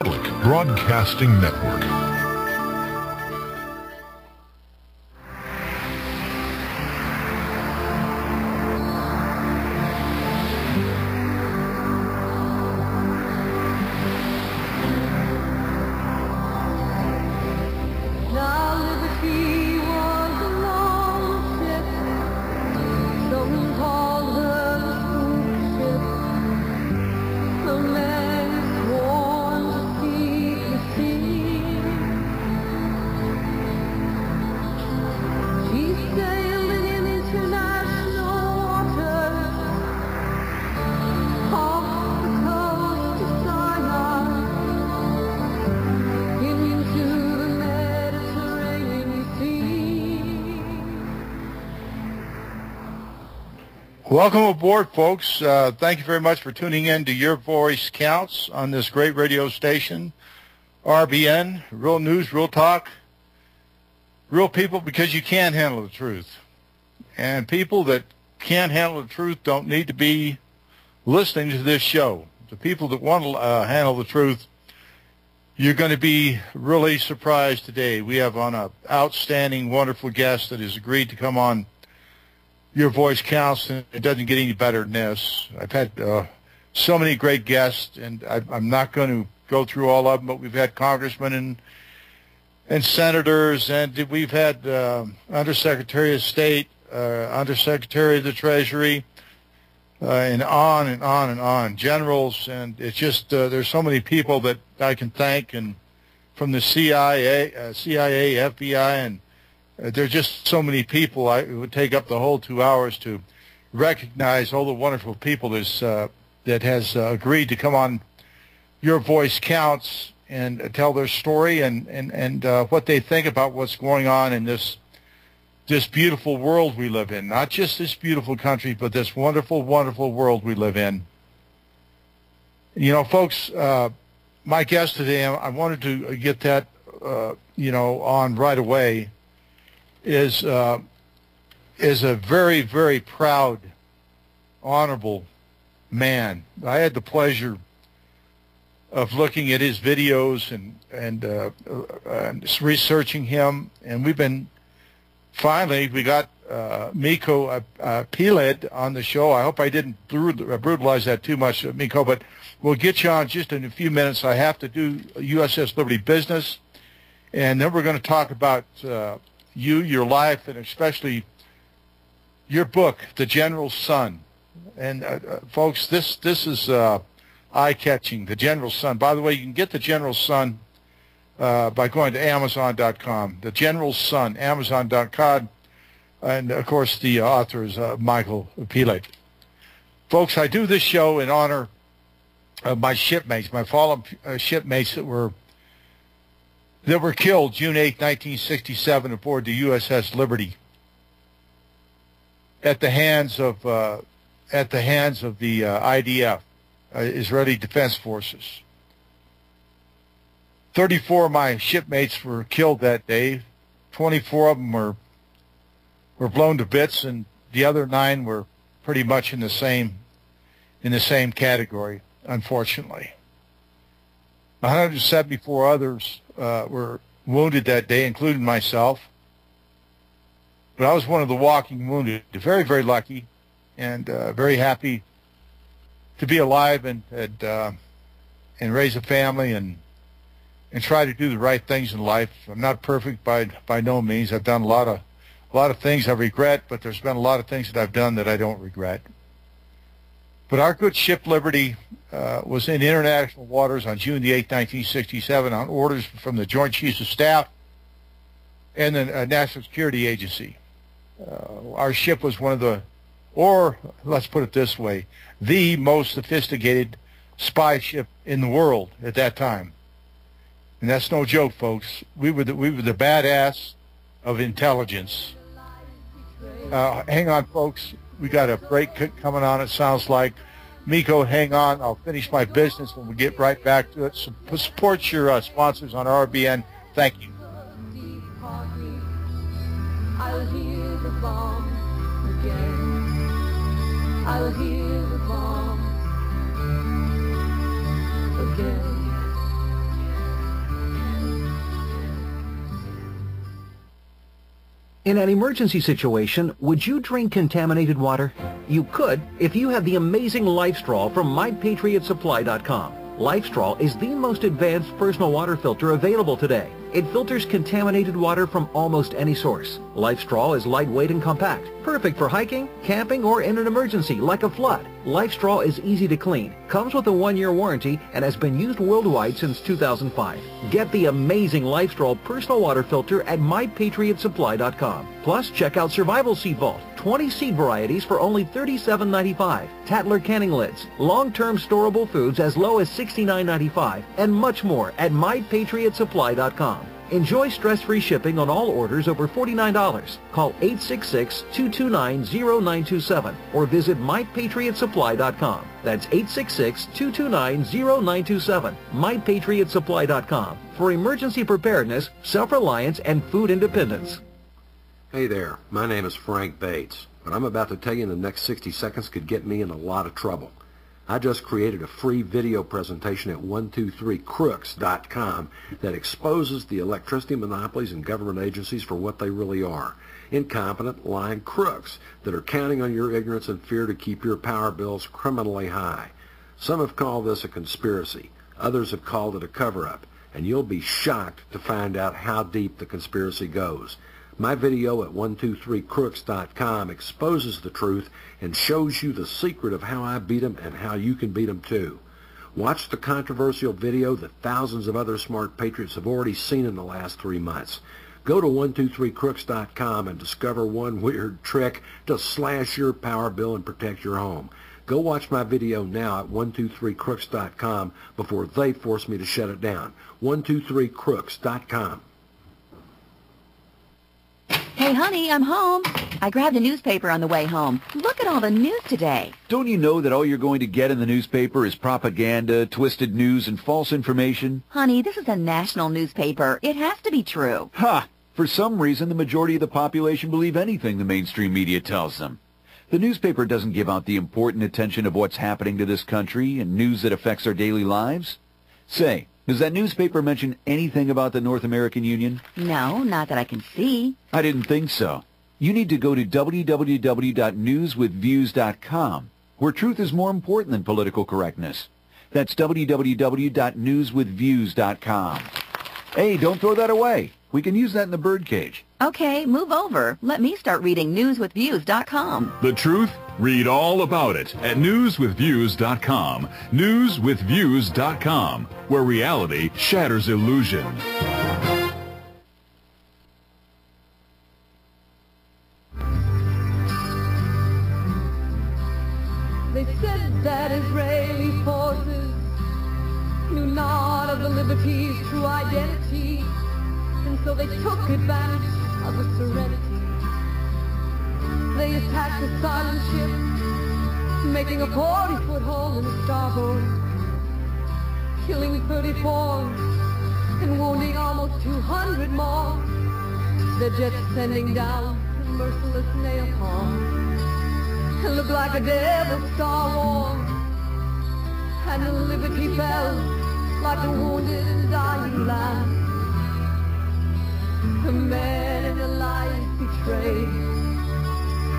Broadcasting Network. Welcome aboard, folks. Thank you very much for tuning in to Your Voice Counts on this great radio station, RBN, real news, real talk, real people, because you can't handle the truth. And people that can't handle the truth don't need to be listening to this show. The people that want to handle the truth, you're going to be really surprised today. We have on an outstanding, wonderful guest that has agreed to come on Your Voice Counts, and it doesn't get any better than this. I've had so many great guests, and I'm not going to go through all of them, but we've had congressmen and senators, and we've had Undersecretary of State, Undersecretary of the Treasury, and on and on and on, generals, and it's just there's so many people that I can thank, and from the CIA, FBI, and there's just so many people. It would take up the whole 2 hours to recognize all the wonderful people that has agreed to come on Your Voice Counts and tell their story and what they think about what's going on in this beautiful world we live in. Not just this beautiful country, but this wonderful, wonderful world we live in. You know, folks, my guest today, I wanted to get that, on right away, is a very, very proud, honorable man. I had the pleasure of looking at his videos and researching him, and we got Miko Peled on the show. I hope I didn't brutalize that too much, Miko, but we'll get you on just in a few minutes. I have to do USS Liberty business, and then we're going to talk about your life, and especially your book, The General's Son. And folks, this is eye-catching, The General's Son. By the way, you can get The General's Son by going to Amazon.com. The General's Son, Amazon.com. And, of course, the author is Miko Peled. Folks, I do this show in honor of my shipmates, my fallen shipmates that were killed June 8, 1967, aboard the USS Liberty at the hands of the IDF, Israeli Defense Forces. 34 of my shipmates were killed that day. 24 of them were blown to bits, and the other 9 were pretty much in the same category, unfortunately. 174 others were wounded that day, including myself. But I was one of the walking wounded. Very, very lucky, and very happy to be alive and raise a family and try to do the right things in life. I'm not perfect by no means. I've done a lot of things I regret, but there's been a lot of things that I've done that I don't regret. But our good ship Liberty was in international waters on June the 8th, 1967, on orders from the Joint Chiefs of Staff and the National Security Agency. Our ship was one of the, or let's put it this way, the most sophisticated spy ship in the world at that time. And that's no joke, folks. We were the badass of intelligence. Hang on, folks. We got a break coming on, it sounds like. Miko, hang on. I'll finish my business when we get right back to it. Support your sponsors on RBN. Thank you. I'll hear the bomb again. I'll hear the bomb again. In an emergency situation, would you drink contaminated water? You could if you have the amazing LifeStraw from MyPatriotSupply.com. LifeStraw is the most advanced personal water filter available today. It filters contaminated water from almost any source. LifeStraw is lightweight and compact, perfect for hiking, camping, or in an emergency like a flood. LifeStraw is easy to clean, comes with a 1-year warranty, and has been used worldwide since 2005. Get the amazing LifeStraw personal water filter at MyPatriotSupply.com. Plus, check out Survival Seed Vault, 20 seed varieties for only $37.95, Tatler canning lids, long-term storable foods as low as $69.95, and much more at MyPatriotSupply.com. Enjoy stress-free shipping on all orders over $49. Call 866-229-0927 or visit MyPatriotSupply.com. That's 866-229-0927. MyPatriotSupply.com for emergency preparedness, self-reliance, and food independence. Hey there, my name is Frank Bates. What I'm about to tell you in the next 60 seconds could get me in a lot of trouble. I just created a free video presentation at 123crooks.com that exposes the electricity monopolies and government agencies for what they really are. Incompetent, lying crooks that are counting on your ignorance and fear to keep your power bills criminally high. Some have called this a conspiracy. Others have called it a cover-up. And you'll be shocked to find out how deep the conspiracy goes. My video at 123crooks.com exposes the truth and shows you the secret of how I beat them and how you can beat them too. Watch the controversial video that thousands of other smart patriots have already seen in the last 3 months. Go to 123crooks.com and discover one weird trick to slash your power bill and protect your home. Go watch my video now at 123crooks.com before they force me to shut it down. 123crooks.com. Hey, honey, I'm home. I grabbed a newspaper on the way home. Look at all the news today. Don't you know that all you're going to get in the newspaper is propaganda, twisted news, and false information? Honey, this is a national newspaper. It has to be true. Ha! For some reason, the majority of the population believe anything the mainstream media tells them. The newspaper doesn't give out the important attention of what's happening to this country and news that affects our daily lives. Say, does that newspaper mention anything about the North American Union? No, not that I can see. I didn't think so. You need to go to www.newswithviews.com, where truth is more important than political correctness. That's www.newswithviews.com. Hey, don't throw that away. We can use that in the birdcage. Okay, move over. Let me start reading newswithviews.com. The truth? Read all about it at newswithviews.com. Newswithviews.com, where reality shatters illusion. They said that Israeli forces knew not of the liberty's true identity, and so they took advantage of her serenity. They attacked the silent ship, making a 40-foot hole in the starboard, killing 34 and wounding almost 200 more. Their jets sending down merciless napalm. It looked like a Devil's Star War, and the Liberty fell like a wounded and dying lamb. The men and the life betrayed,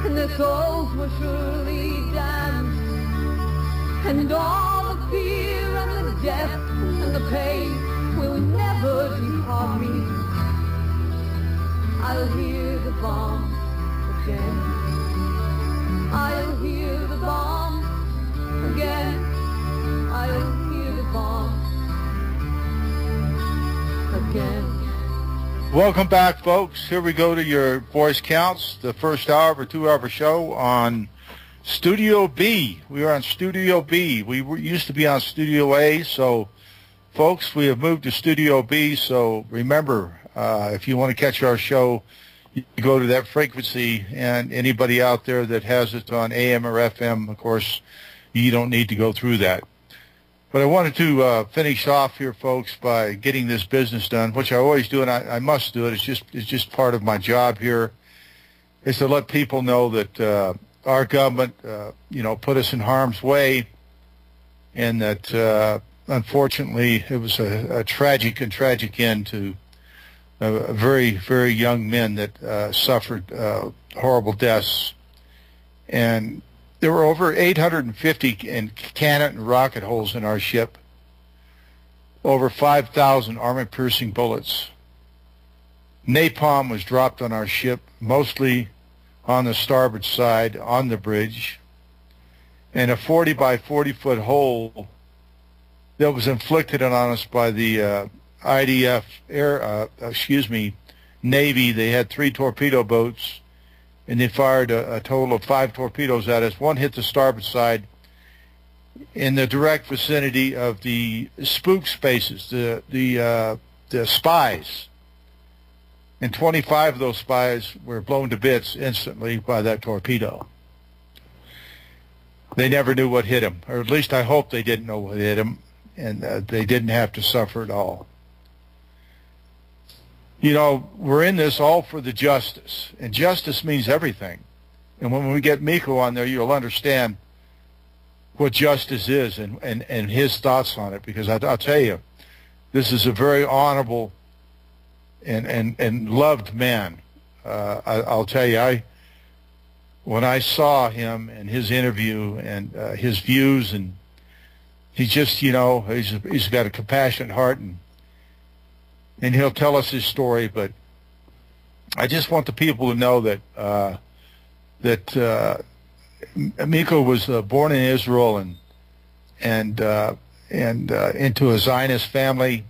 and their souls were surely damned. And all the fear and the death and the pain will never depart me. I'll hear the bomb again. I'll hear the bomb again. I'll hear the bomb again. Welcome back, folks. Here we go to your voice counts, the first hour of a 2-hour show on Studio B. We are on Studio B. We used to be on Studio A, so, folks, we have moved to Studio B. So remember, if you want to catch our show, you go to that frequency, and anybody out there that has it on AM or FM, of course, you don't need to go through that. But I wanted to finish off here, folks, by getting this business done, which I always do, and I must do it. It's just part of my job here, is to let people know that our government, put us in harm's way, and that unfortunately it was a tragic end to very, very young men that suffered horrible deaths. And there were over 850 cannon and rocket holes in our ship, over 5,000 armor-piercing bullets. Napalm was dropped on our ship, mostly on the starboard side, on the bridge, and a 40 by 40 foot hole that was inflicted on us by the IDF Navy. They had 3 torpedo boats, and they fired a total of 5 torpedoes at us. One hit the starboard side in the direct vicinity of the spook spaces, the spies. And 25 of those spies were blown to bits instantly by that torpedo. They never knew what hit them, or at least I hope they didn't know what hit them, and they didn't have to suffer at all. You know, we're in this all for the justice, and justice means everything. And when we get Miko on there, you'll understand what justice is and his thoughts on it, because I'll tell you, this is a very honorable and loved man. I'll tell you, when I saw him and his interview and his views, and he just, you know, he's got a compassionate heart, and he'll tell us his story. But I just want the people to know that Miko was born in Israel and into a Zionist family,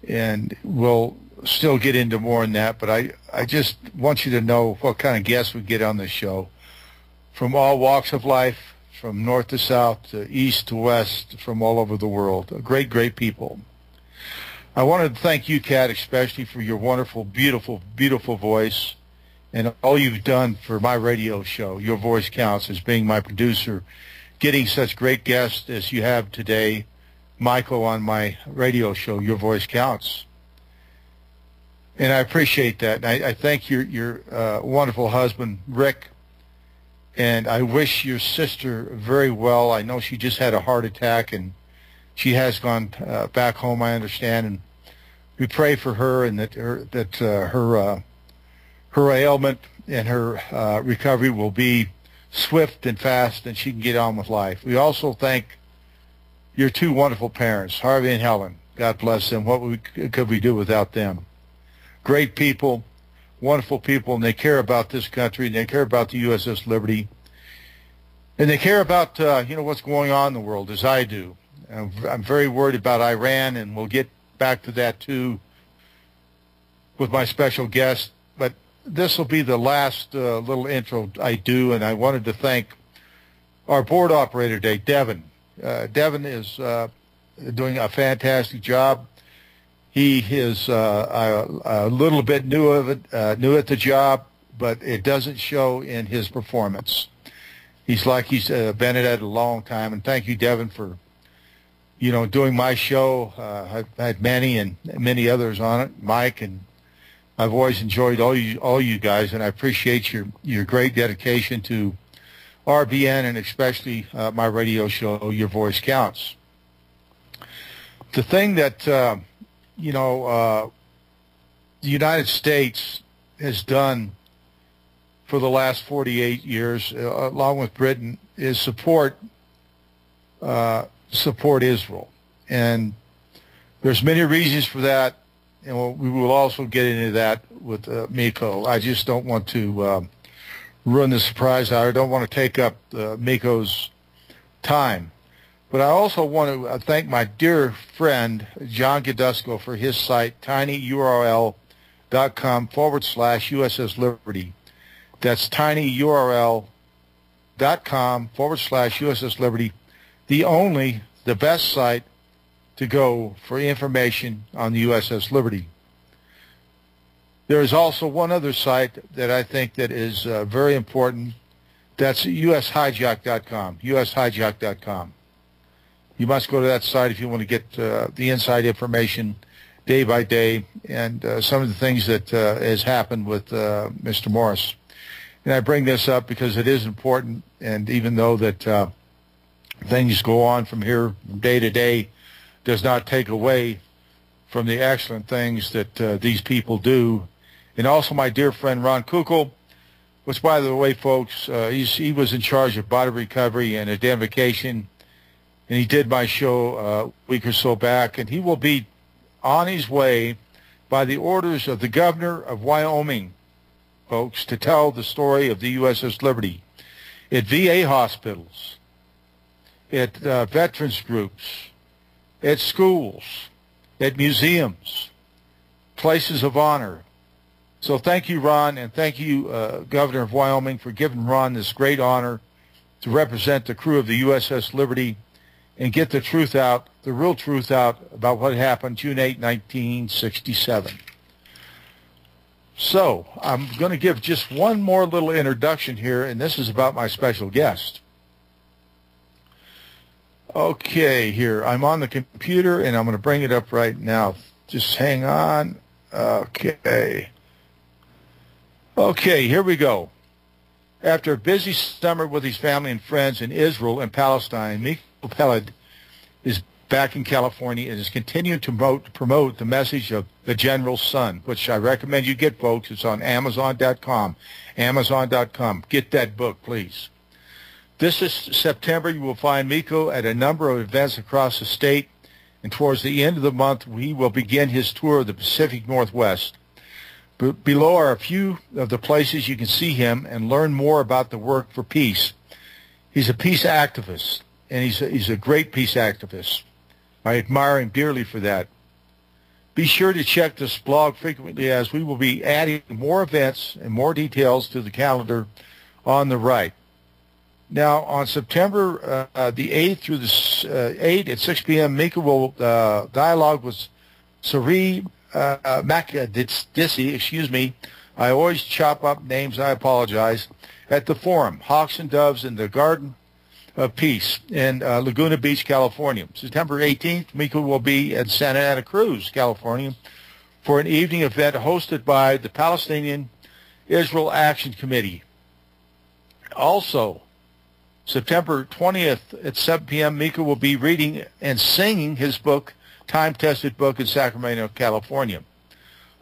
and will still get into more than that, but I just want you to know what kind of guests we get on this show, from all walks of life, from north to south, to east to west, from all over the world. Great, great people. I wanted to thank you, Kat, especially for your wonderful, beautiful, beautiful voice, and all you've done for my radio show. Your voice counts, as being my producer, getting such great guests as you have today, Miko, on my radio show. Your voice counts. And I appreciate that. And I thank your wonderful husband, Rick, and I wish your sister very well. I know she just had a heart attack, and she has gone back home, I understand, and we pray for her, and that her ailment and her recovery will be swift and fast, and she can get on with life. We also thank your 2 wonderful parents, Harvey and Helen. God bless them. What could we do without them? Great people, wonderful people, and they care about this country, and they care about the USS Liberty, and they care about what's going on in the world, as I do. I'm very worried about Iran, and we'll get back to that too with my special guest. But this will be the last little intro I do, and I wanted to thank our board operator today, Devin. Devin is doing a fantastic job. He is a little bit new at the job, but it doesn't show in his performance. He's like he's been at it a long time. And thank you, Devin, for doing my show. I've had many and many others on it, Mike, and I've always enjoyed all you guys, and I appreciate your great dedication to RBN, and especially my radio show, Your Voice Counts. The thing that the United States has done for the last 48 years, along with Britain, is support Israel. And there's many reasons for that, and we will also get into that with Miko. I just don't want to ruin the surprise. I don't want to take up Miko's time. But I also want to thank my dear friend, John Gadusco, for his site, tinyurl.com/USS Liberty. That's tinyurl.com/USS Liberty, the best site to go for information on the USS Liberty. There is also one other site that I think that is very important. That's ushijack.com, ushijack.com. You must go to that site if you want to get the inside information day by day, and some of the things that has happened with Mr. Morris. And I bring this up because it is important, and even though that things go on from here day to day, does not take away from the excellent things that these people do. And also my dear friend Ron Kukl, which, by the way, folks, he was in charge of body recovery and identification, and he did my show a week or so back, and he will be on his way by the orders of the governor of Wyoming, folks, to tell the story of the USS Liberty at VA hospitals, at veterans groups, at schools, at museums, places of honor. So thank you, Ron, and thank you, Governor of Wyoming, for giving Ron this great honor to represent the crew of the USS Liberty and get the truth out, the real truth out about what happened June 8, 1967. So I'm going to give just one more little introduction here, and this is about my special guest. Okay, here. I'm on the computer, and I'm going to bring it up right now. Just hang on. Okay. Okay, here we go. After a busy summer with his family and friends in Israel and Palestine, Miko Peled is back in California and is continuing to promote the message of the General's Son, which I recommend you get, folks. It's on Amazon.com. Amazon.com. Get that book, please. This is September. You will find Miko at a number of events across the state, and towards the end of the month, he will begin his tour of the Pacific Northwest. Below are a few of the places you can see him and learn more about the work for peace. He's a peace activist, and he's a great peace activist. I admire him dearly for that. Be sure to check this blog frequently, as we will be adding more events and more details to the calendar on the right. Now, on September the 8th through the 8th at 6 p.m., Miko will dialogue with Sari Makadisi, excuse me. I always chop up names, I apologize, at the Forum, Hawks and Doves in the Garden of Peace in Laguna Beach, California. September 18th, Miko will be at Santa Ana Cruz, California, for an evening event hosted by the Palestinian Israel Action Committee. Also, September 20th at 7 p.m., Miko will be reading and singing his book, time-tested book, in Sacramento, California.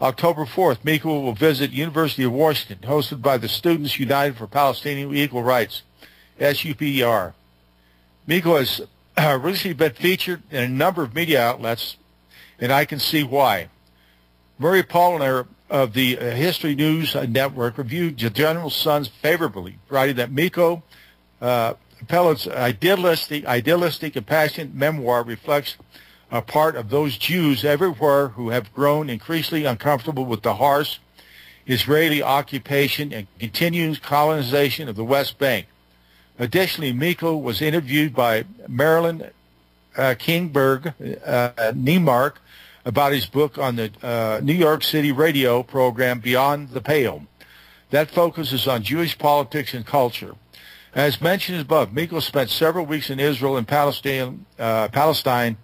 October 4th, Miko will visit University of Washington, hosted by the Students United for Palestinian Equal Rights, SUPR. Miko has recently been featured in a number of media outlets, and I can see why. Murray Polliner of the History News Network reviewed the General's Son favorably, writing that Miko Peled's idealistic and passionate memoir reflects a part of those Jews everywhere who have grown increasingly uncomfortable with the harsh Israeli occupation and continuing colonization of the West Bank. Additionally, Miko was interviewed by Marilyn Kingberg Niemark about his book on the New York City radio program Beyond the Pale. That focuses on Jewish politics and culture. As mentioned above, Miko spent several weeks in Israel and Palestine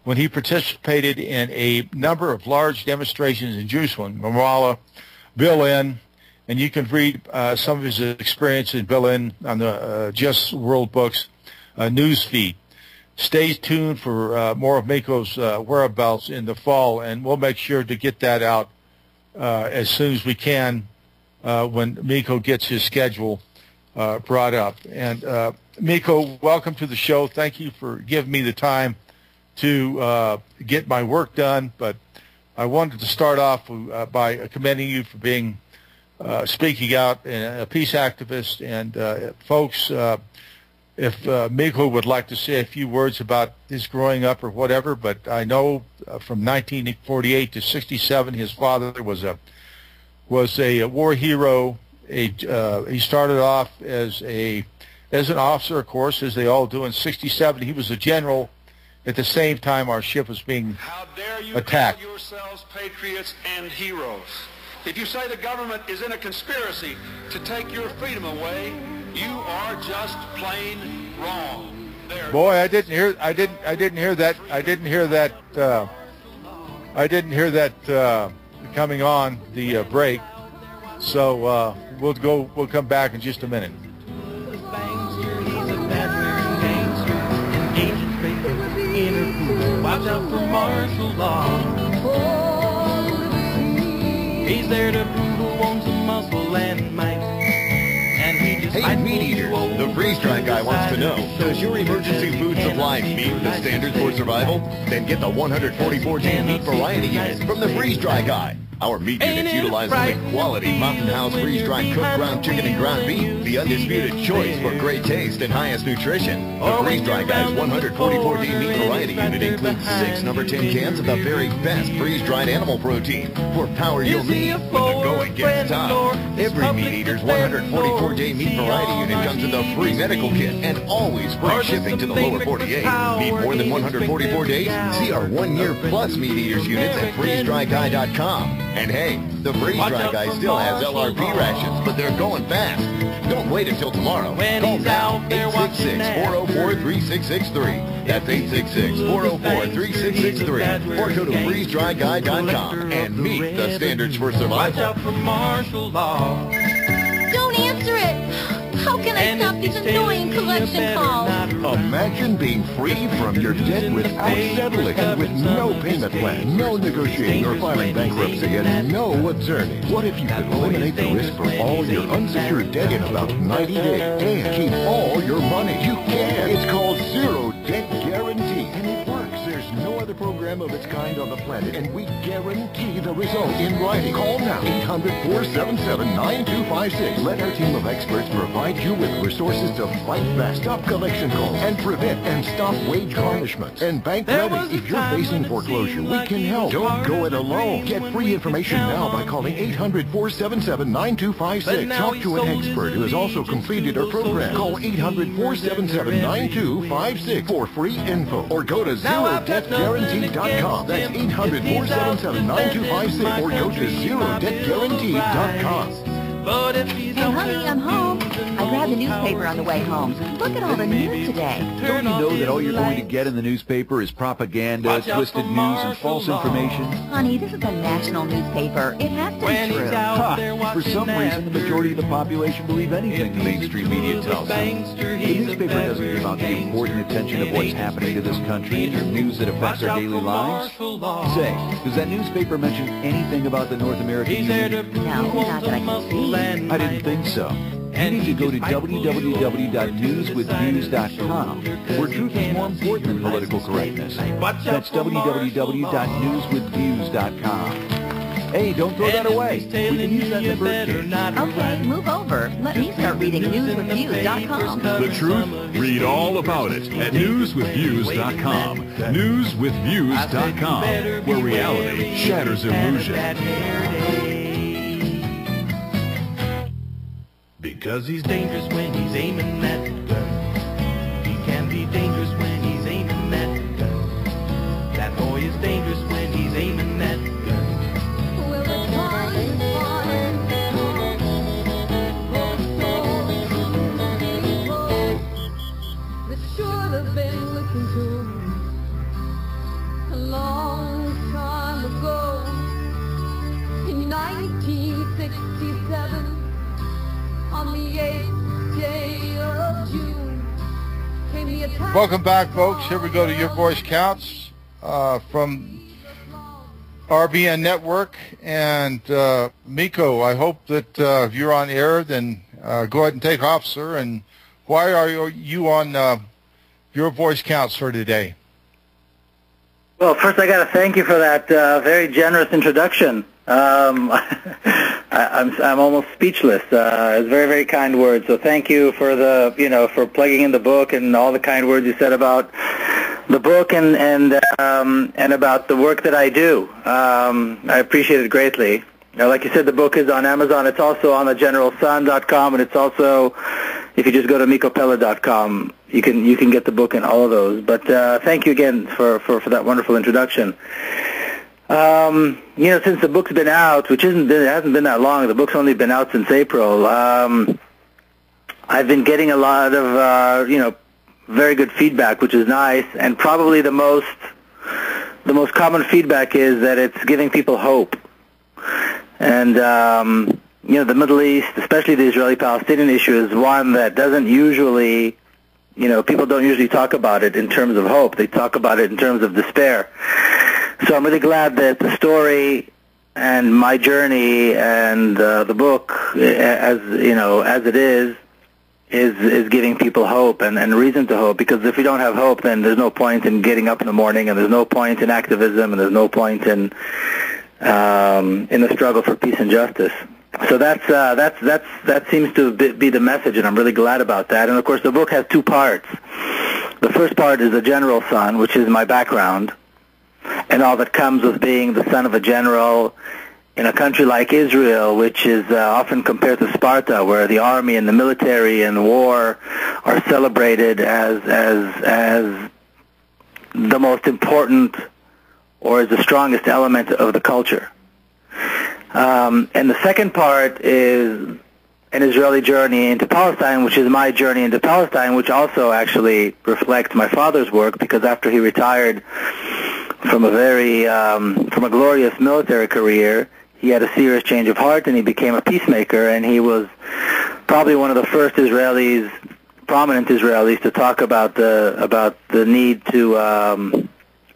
when he participated in a number of large demonstrations in Jerusalem, Ramallah, Berlin, and you can read some of his experience in Berlin on the Just World Books news feed. Stay tuned for more of Miko's whereabouts in the fall, and we'll make sure to get that out as soon as we can when Miko gets his schedule brought up. And Miko, welcome to the show. Thank you for giving me the time to get my work done, but I wanted to start off by commending you for being speaking out, and a peace activist. And folks, if Miko would like to say a few words about his growing up or whatever, but I know from 1948 to 67, his father was a war hero. He started off as an officer, of course, as they all do. In 67, he was a general. At the same time, our ship was being attacked. How dare you call yourselves patriots and heroes? If you say the government is in a conspiracy to take your freedom away, you are just plain wrong. Boy, I didn't hear that coming on the break. So we'll come back in just a minute. Watch out for martial law. there to prove who owns the muscle and might. And he just Hey, meat eater, the freeze-dry guy wants to know, does your emergency food supply meet the standards for survival? Then get the 144-day meat variety unit from the freeze-dry guy. Our meat units utilize only quality Mountain House freeze-dried cooked ground chicken and ground beef, the undisputed choice for great taste and highest nutrition. The freeze-dry guy's 144-day meat variety unit includes 6 number 10 cans of the very best freeze-dried animal protein for power you'll need when the going gets tough. Every meat eater's 144-day meat variety unit comes with a free medical kit and always free shipping to the lower 48. Need more than 144 days? See our 1-year plus meat eaters units at freezedryguy.com. And hey, the freeze-dry guy still has LRP rations, but they're going fast. Don't wait until tomorrow. Call now, 866-404-3663. That's 866-404-3663. Or go to freezedryguy.com and meet the standards for survival. Watch out for martial law. Don't answer it! How can I stop these annoying collection calls? Imagine being free from your debt without settling and with no payment plan, no negotiating or filing bankruptcy, and no attorney. What if you could eliminate the risk for all your unsecured debt in about 90 days and keep all your money? You can. It's called Zero Debt Guarantee, and it works. There's no other program of its kind on the planet, and we guarantee the result in writing. Call now, 800-477-9256. Let our team of experts provide you with resources to fight back, stop collection calls, and prevent and stop wage garnishments. And bank ready, if you're facing foreclosure, we can help. Don't go it alone. Get free information now by calling 800-477-9256. Talk to an expert who has also completed our program. Call 800-477-9256 for free info, or go to ZeroDebtGuarantee.com. That's 800-477-9256, or go to ZeroDebtGuarantee.com. Hey, honey, I'm home. I grabbed the newspaper on the way home. Look at all the news today. Don't you know that all you're going to get in the newspaper is propaganda, twisted news, and false information? Honey, this is a national newspaper. It has to be true. For some reason, the majority of the population believe anything the mainstream media tells them. The newspaper doesn't give out the important attention of what's happening to this country and news that affects our daily lives. Say, does that newspaper mention anything about the North American Union? No, not that I can see. I didn't think so. You need to go to www.newswithviews.com, where truth is more important than political correctness. That's www.newswithviews.com. Hey, don't throw that away. We can use that in the birdcage. Okay, move over. Let me start reading newswithviews.com. The truth? Read all about it at newswithviews.com. Newswithviews.com, where reality shatters illusion. Because he's dangerous when he's aiming that gun. He can be dangerous when he's aiming that gun. That boy is dangerous when he's aiming that gun. Well, the time is fine. That should have been listened to a long time ago. In 1967. On the 8th day of June, came the attack. Welcome back, folks. Here we go to Your Voice Counts from RBN Network. And Miko, I hope that if you're on air, then go ahead and take off, sir. And why are you on Your Voice Counts for today? Well, first I got to thank you for that very generous introduction. I'm almost speechless. It's very, very kind words. So thank you for the, for plugging in the book and all the kind words you said about the book and about the work that I do. I appreciate it greatly. Like you said, the book is on Amazon. It's also on thegeneralsun.com, and it's also, if you just go to mikopeled.com, you can get the book in all of those. But thank you again for that wonderful introduction. Since the book's been out, which it hasn't been that long, the book's only been out since April, I've been getting a lot of, very good feedback, which is nice, and probably the most common feedback is that it's giving people hope. And, the Middle East, especially the Israeli-Palestinian issue, is one that doesn't usually, people don't usually talk about it in terms of hope. They talk about it in terms of despair. So I'm really glad that the story And my journey and the book, as it is giving people hope and reason to hope. Because if we don't have hope, then there's no point in getting up in the morning, and there's no point in activism, and there's no point in the struggle for peace and justice. So that seems to be the message, and I'm really glad about that. And of course, the book has two parts. The first part is the general son, which is my background, and all that comes with being the son of a general in a country like Israel, which is often compared to Sparta, where the army and the military and war are celebrated as the most important or as the strongest element of the culture. And the second part is an Israeli journey into Palestine, which is my journey into Palestine, which also actually reflects my father's work, because after he retired from a glorious military career, he had a serious change of heart, and he became a peacemaker, and he was probably one of the first prominent Israelis, to talk about the need to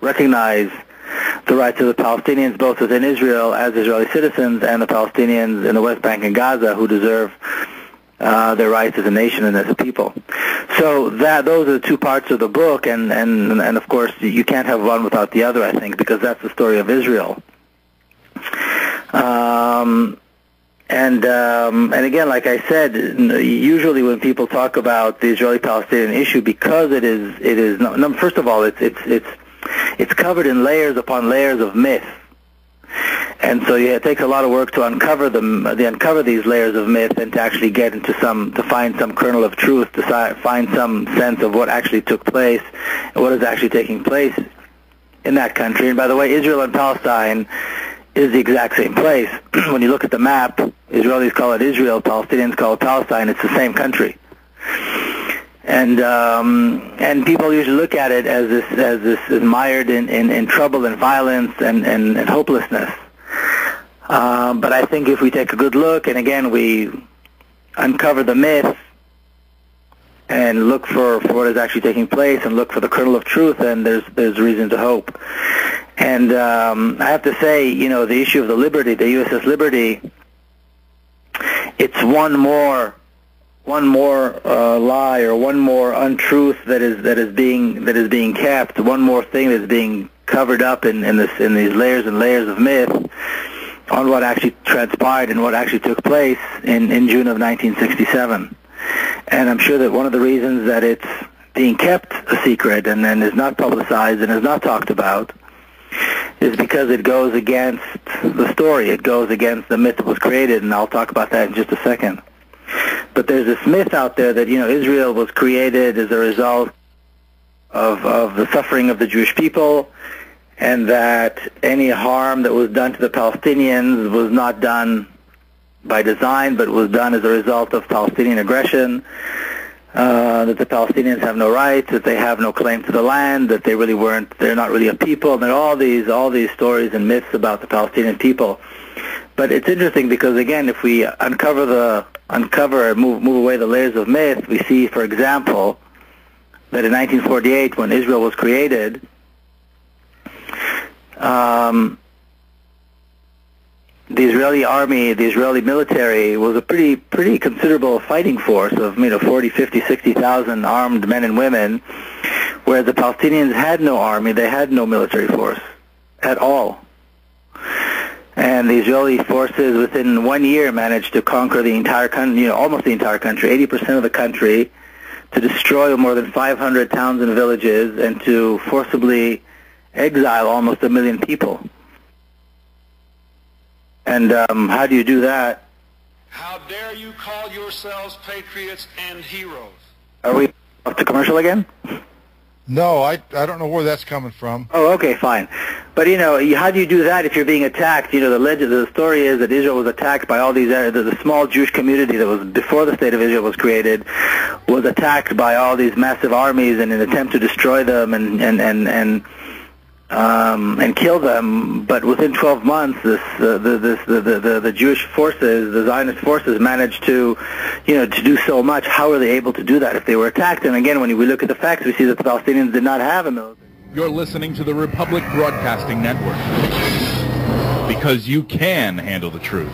recognize the rights of the Palestinians, both within Israel as Israeli citizens, and the Palestinians in the West Bank and Gaza, who deserve their rights as a nation and as a people. So those are the two parts of the book, and of course you can't have one without the other, I think, because that's the story of Israel. And again, like I said, usually when people talk about the Israeli-Palestinian issue, because it is first of all, it's covered in layers upon layers of myth. And so it takes a lot of work to uncover these layers of myth, and to actually get into to find some kernel of truth, to find some sense of what actually took place and what is actually taking place in that country. And by the way, Israel and Palestine is the exact same place. When you look at the map, Israelis call it Israel, Palestinians call it Palestine. It's the same country. And people usually look at it as this mired in trouble and violence and hopelessness. But I think if we take a good look, and again we uncover the myth and look for what is actually taking place, and look for the kernel of truth, then there's reason to hope. And I have to say, the issue of the Liberty, the USS Liberty, it's one more lie, or one more untruth that is being kept, one more thing that's being covered up in these layers and layers of myth on what actually transpired and what actually took place in June of 1967. And I'm sure that one of the reasons that it's being kept a secret and is not publicized and is not talked about is because it goes against the story. It goes against the myth that was created, and I'll talk about that in just a second. But there's this myth out there that, Israel was created as a result of the suffering of the Jewish people, and that any harm that was done to the Palestinians was not done by design, but was done as a result of Palestinian aggression, that the Palestinians have no rights, that they have no claim to the land, that they're not really a people, and there are all these stories and myths about the Palestinian people. But it's interesting because, again, if we uncover and move away the layers of myth, we see, for example, that in 1948, when Israel was created, the Israeli army, the Israeli military, was a pretty considerable fighting force of 40, 50, 60,000 armed men and women, whereas the Palestinians had no army, they had no military force at all. And the Israeli forces within 1 year managed to conquer the entire country, almost the entire country, 80% of the country, to destroy more than 500 towns and villages, and to forcibly exile almost 1 million people. And how do you do that? How dare you call yourselves patriots and heroes? Are we off to commercial again? No, I don't know where that's coming from. Oh, okay, fine. But, how do you do that if you're being attacked? The story is that Israel was attacked by all these, the small Jewish community that was before the State of Israel was created, was attacked by all these massive armies in an attempt to destroy them and kill them. But within 12 months, the Jewish forces, the Zionist forces, managed to do so much. How were they able to do that if they were attacked? And again, when we look at the facts, we see that the Palestinians did not have a military. You're listening to the Republic Broadcasting Network. because you can handle the truth.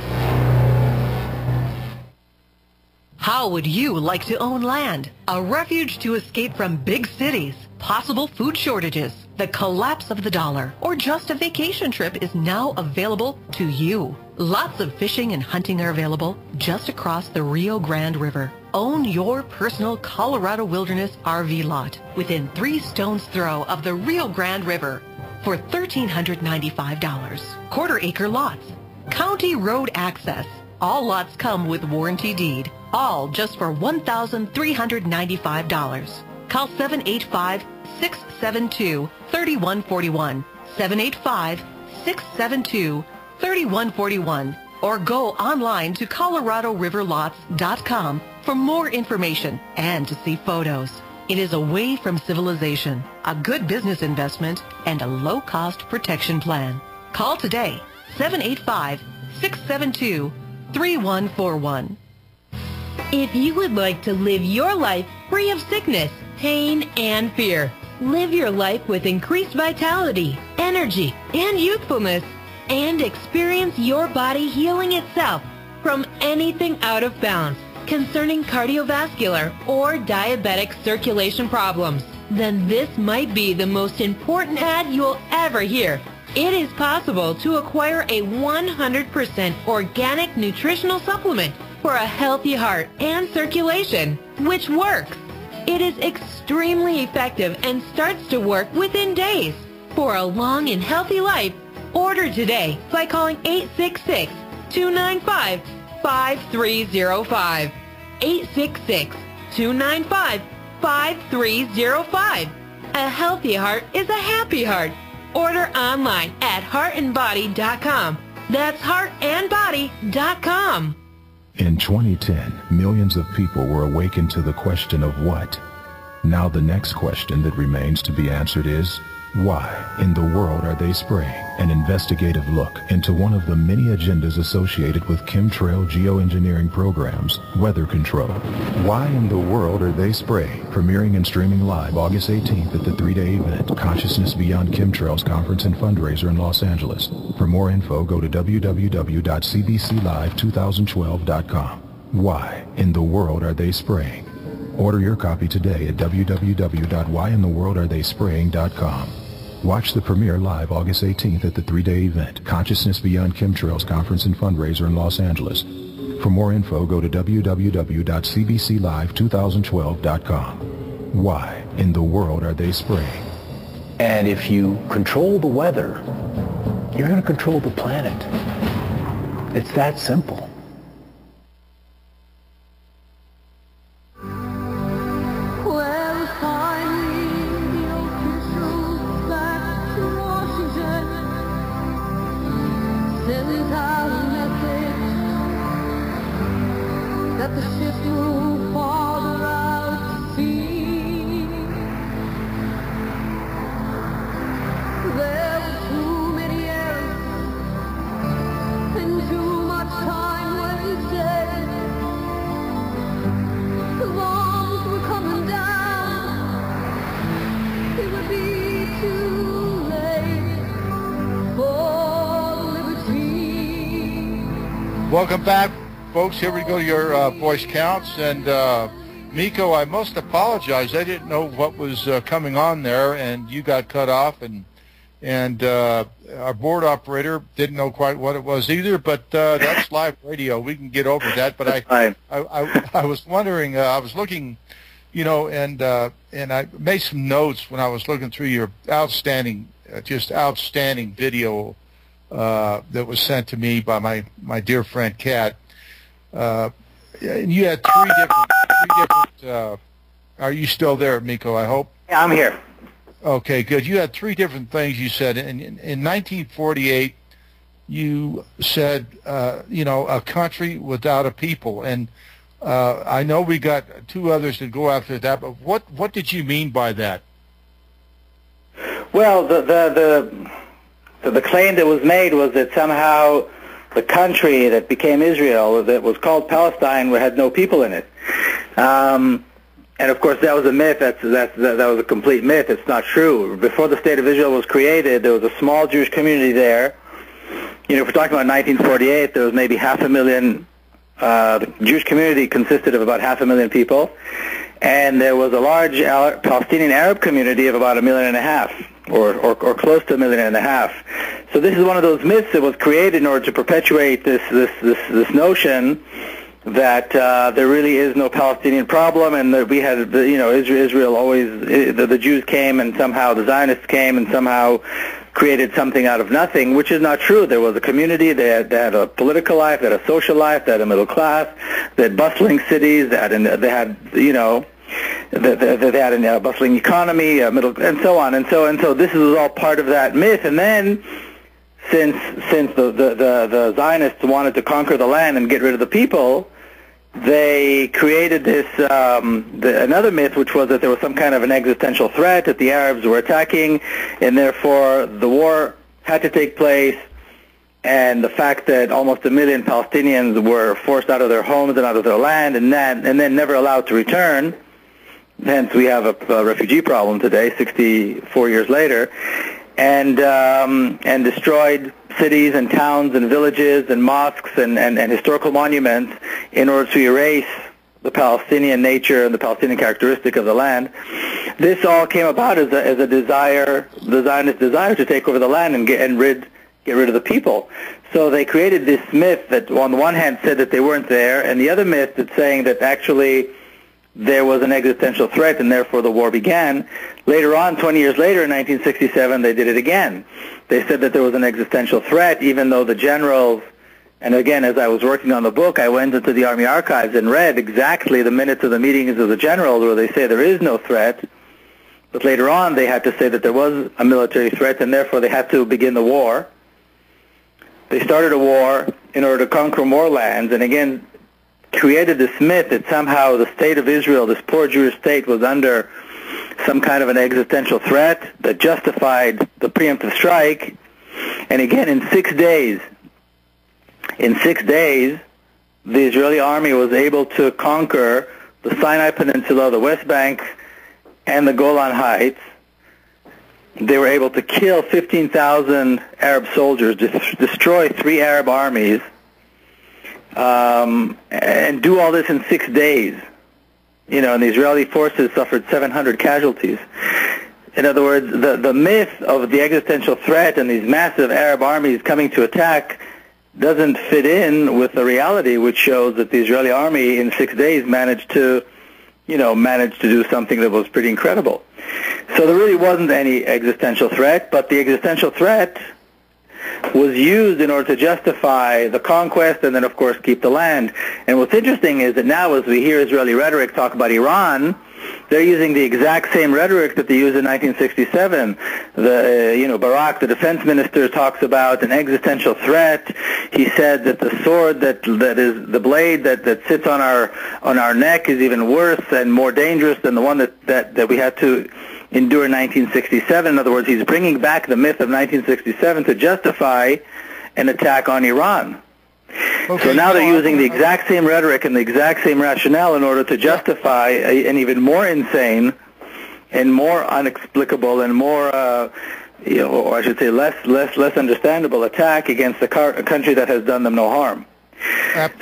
How would you like to own land? A refuge to escape from big cities, possible food shortages, the collapse of the dollar, or just a vacation trip is now available to you. Lots of fishing and hunting are available just across the Rio Grande River. Own your personal Colorado Wilderness RV lot within 3 stones throw of the Rio Grande River for $1,395. Quarter-acre lots, county road access. All lots come with warranty deed. All just for $1,395. Call 785-672-3141. 785-672-3141. Or go online to ColoradoRiverLots.com for more information and to see photos. It is away from civilization, a good business investment, and a low-cost protection plan. Call today, 785-672-3141. If you would like to live your life free of sickness, pain, and fear, live your life with increased vitality, energy, and youthfulness, and experience your body healing itself from anything out of balance concerning cardiovascular or diabetic circulation problems, then this might be the most important ad you'll ever hear. It is possible to acquire a 100% organic nutritional supplement for a healthy heart and circulation, which works. It is extremely effective and starts to work within days. For a long and healthy life, order today by calling 866-295-5305. 866-295-5305. A healthy heart is a happy heart. Order online at heartandbody.com. That's heartandbody.com. In 2010, millions of people were awakened to the question of what? Now the next question that remains to be answered is, why in the world are they spraying? An investigative look into one of the many agendas associated with chemtrail geoengineering programs, weather control. Why in the world are they spraying? Premiering and streaming live August 18th at the 3-day event, Consciousness Beyond Chemtrails Conference and Fundraiser in Los Angeles. For more info, go to www.cbclive2012.com. Why in the world are they spraying? Order your copy today at www.whyintheworldaretheyspraying.com. Watch the premiere live August 18th at the 3-day event, Consciousness Beyond Chemtrails Conference and Fundraiser in Los Angeles. For more info, go to www.cbclive2012.com. Why in the world are they spraying? And if you control the weather, you're going to control the planet. It's that simple. That the ship moved farther out to sea. There were too many errors and too much time wasted. The bombs were coming down. It would be too late for liberty. Welcome back, folks. Here we go to your voice counts. And Miko, I must apologize. I didn't know what was coming on there, and you got cut off, and our board operator didn't know quite what it was either. But that's live radio. We can get over that. But I was wondering. I was looking, and I made some notes when I was looking through your outstanding video that was sent to me by my dear friend Kat. And you had three different. Are you still there, Miko? I hope. Yeah, I'm here. Okay, good. You had three different things you said. In 1948, you said, a country without a people, and I know we got two others that go after that. But what did you mean by that? Well, the claim that was made was that somehow the country that became Israel, that was called Palestine, had no people in it. And of course, that was a myth. That was a complete myth. It's not true. Before the State of Israel was created, there was a small Jewish community there, if we're talking about 1948, there was maybe 500,000. The Jewish community consisted of about 500,000 people, and there was a large Palestinian Arab community of about 1.5 million, or close to 1.5 million. So this is one of those myths that was created in order to perpetuate this notion that there really is no Palestinian problem, and that we had, Israel always, the Jews came and somehow the Zionists came and somehow created something out of nothing, which is not true. There was a community, they had a political life, they had a social life, they had a middle class, they had bustling cities, they had a bustling economy, and so on. And so this is all part of that myth. And then, since the Zionists wanted to conquer the land and get rid of the people, they created this another myth, which was that there was some kind of an existential threat, that the Arabs were attacking, and therefore the war had to take place. And the fact that almost 1 million Palestinians were forced out of their homes and out of their land, and then never allowed to return. Hence, we have a refugee problem today, 64 years later, and destroyed cities and towns and villages and mosques and historical monuments in order to erase the Palestinian nature and the Palestinian characteristic of the land. This all came about as a desire, the Zionist desire to take over the land and get rid of the people. So they created this myth that on the one hand said that they weren't there, and the other myth that's saying that actually there was an existential threat and therefore the war began. Later on, 20 years later, in 1967, they did it again. They said that there was an existential threat, even though the generals, and again, as I was working on the book, I went into the Army archives and read exactly the minutes of the meetings of the generals where they say there is no threat. But later on, they had to say that there was a military threat, and therefore they had to begin the war. They started a war in order to conquer more lands, and again created this myth that somehow the state of Israel, this poor Jewish state, was under some kind of an existential threat that justified the preemptive strike. And again, in 6 days, the Israeli army was able to conquer the Sinai Peninsula, the West Bank, and the Golan Heights. They were able to kill 15,000 Arab soldiers, destroy 3 Arab armies, and do all this in 6 days. And the Israeli forces suffered 700 casualties. In other words, the myth of the existential threat and these massive Arab armies coming to attack doesn't fit in with the reality, which shows that the Israeli army in 6 days managed to do something that was pretty incredible. So there really wasn't any existential threat, but the existential threat was used in order to justify the conquest and then, of course, keep the land. And what's interesting is that now, as we hear Israeli rhetoric talk about Iran, they're using the exact same rhetoric that they used in 1967. Barak, the defense minister, talks about an existential threat. He said that the sword that is the blade that sits on our neck is even worse and more dangerous than the one that we had to endure in 1967. In other words, he's bringing back the myth of 1967 to justify an attack on Iran. Okay, so now they're using the exact same rhetoric and the exact same rationale in order to justify an even more insane and more inexplicable and more, or I should say less understandable attack against a country that has done them no harm.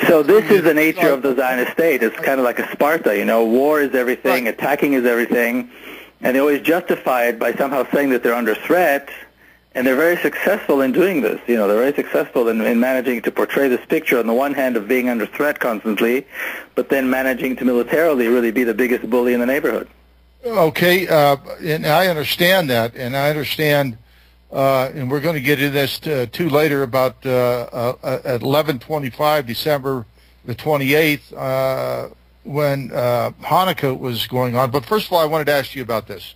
So this is the nature of the Zionist state. It's kind of like a Sparta, war is everything, attacking is everything, and they always justify it by somehow saying that they're under threat. And they're very successful in doing this. They're very successful in managing to portray this picture on the one hand of being under threat constantly, but then managing to militarily really be the biggest bully in the neighborhood. Okay, and I understand that, and I understand, and we're going to get into this too later about at 11/25, December the 28th, when Hanukkah was going on. But first of all, I wanted to ask you about this.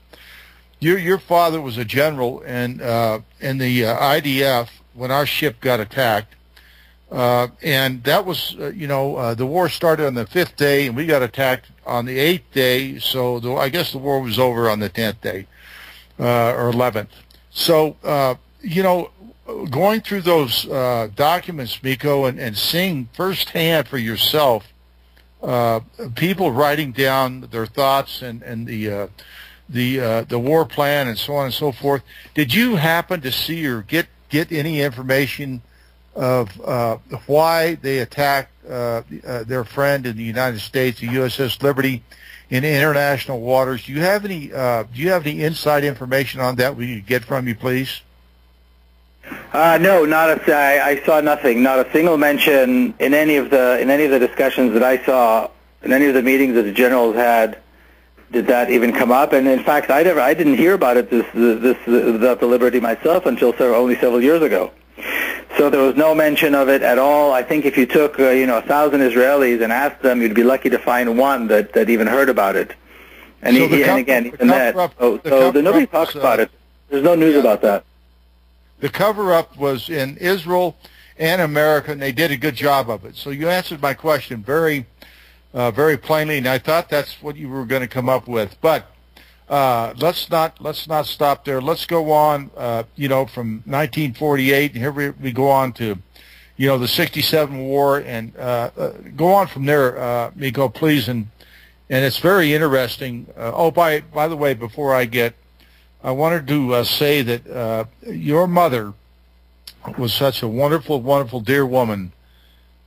Your father was a general in the IDF when our ship got attacked, and that was the war started on the 5th day, and we got attacked on the 8th day. So I guess the war was over on the 10th day or 11th. So going through those documents, Miko, and seeing firsthand for yourself people writing down their thoughts and the war plan and so on and so forth. Did you happen to see or get any information why they attacked their friend in the United States, the USS Liberty, in international waters. Do you have any inside information on that we could get from you, please? No, I saw nothing. Not a single mention in any of the discussions that I saw, in any of the meetings that the generals had, did that even come up. And in fact, I didn't hear about it about the Liberty myself until only several years ago. So there was no mention of it at all. I think if you took 1,000 Israelis and asked them, you'd be lucky to find one that even heard about it. And, so nobody talks about it. There's no news about that. The cover-up was in Israel and America, and they did a good job of it. So you answered my question very plainly, and I thought that's what you were going to come up with. But let's not stop there. Let's go on. From 1948, and here we go on to, the '67 war, and go on from there, Miko, please. And it's very interesting. By the way, before I wanted to say that your mother was such a wonderful, wonderful, dear woman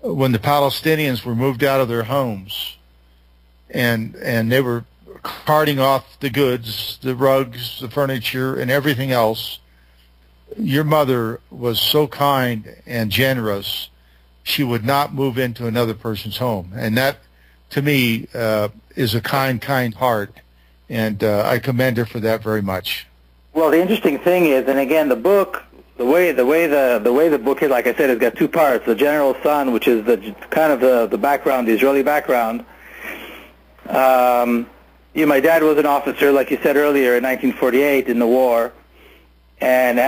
when the Palestinians were moved out of their homes, and they were carting off the goods, the rugs, the furniture, and everything else. Your mother was so kind and generous, she would not move into another person's home. And that, to me, is a kind heart. And I commend her for that very much. Well, the interesting thing is, and again, the book, the way the book is, like I said, it's got two parts: the general's son, which is the background, the Israeli background. My dad was an officer, like you said earlier, in 1948 in the war, and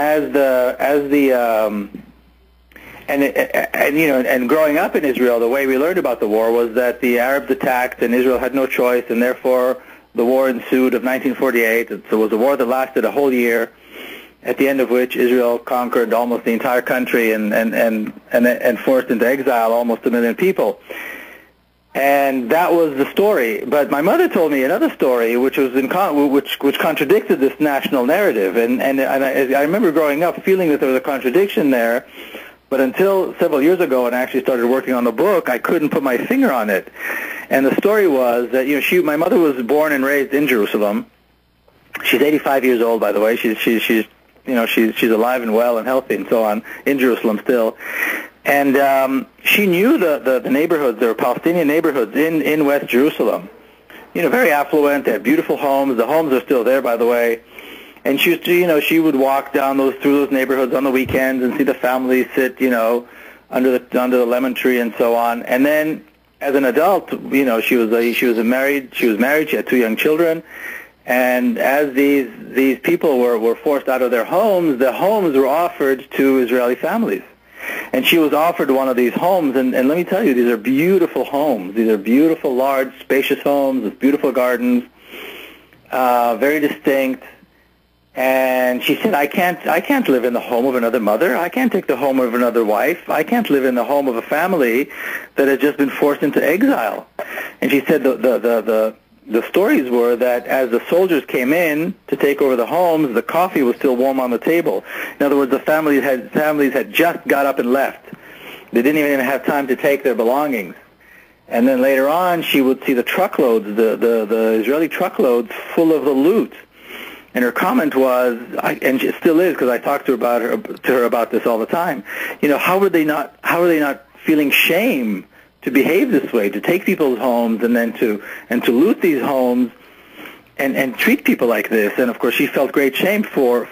and growing up in Israel, the way we learned about the war was that the Arabs attacked, and Israel had no choice, and therefore the war ensued of 1948. So it was a war that lasted a whole year, at the end of which Israel conquered almost the entire country and forced into exile almost 1 million people. And that was the story. But my mother told me another story, which was which contradicted this national narrative. And I remember growing up feeling that there was a contradiction there. But until several years ago, when I actually started working on the book, I couldn't put my finger on it. And the story was that my mother was born and raised in Jerusalem. She's 85 years old, by the way. She's alive and well and healthy and so on in Jerusalem still. And she knew the neighborhoods. There were Palestinian neighborhoods in West Jerusalem. Very affluent. They had beautiful homes. The homes are still there, by the way. And she would walk down through those neighborhoods on the weekends and see the families sit, under the lemon tree and so on. And then, as an adult, she was married. She had 2 young children. And as these people were forced out of their homes, the homes were offered to Israeli families. And she was offered one of these homes, and let me tell you, these are beautiful homes. These are beautiful, large, spacious homes with beautiful gardens, very distinct. And she said, I can't live in the home of another mother. I can't take the home of another wife. I can't live in the home of a family that has just been forced into exile. And she said the stories were that as the soldiers came in to take over the homes, the coffee was still warm on the table. In other words, the families had just got up and left. They didn't even have time to take their belongings. And then later on, she would see the truckloads, the Israeli truckloads full of the loot. And her comment was, and it still is, because I talk to her about this all the time. How are they not feeling shame to behave this way, to take people's homes and then to loot these homes and treat people like this? And of course, she felt great shame for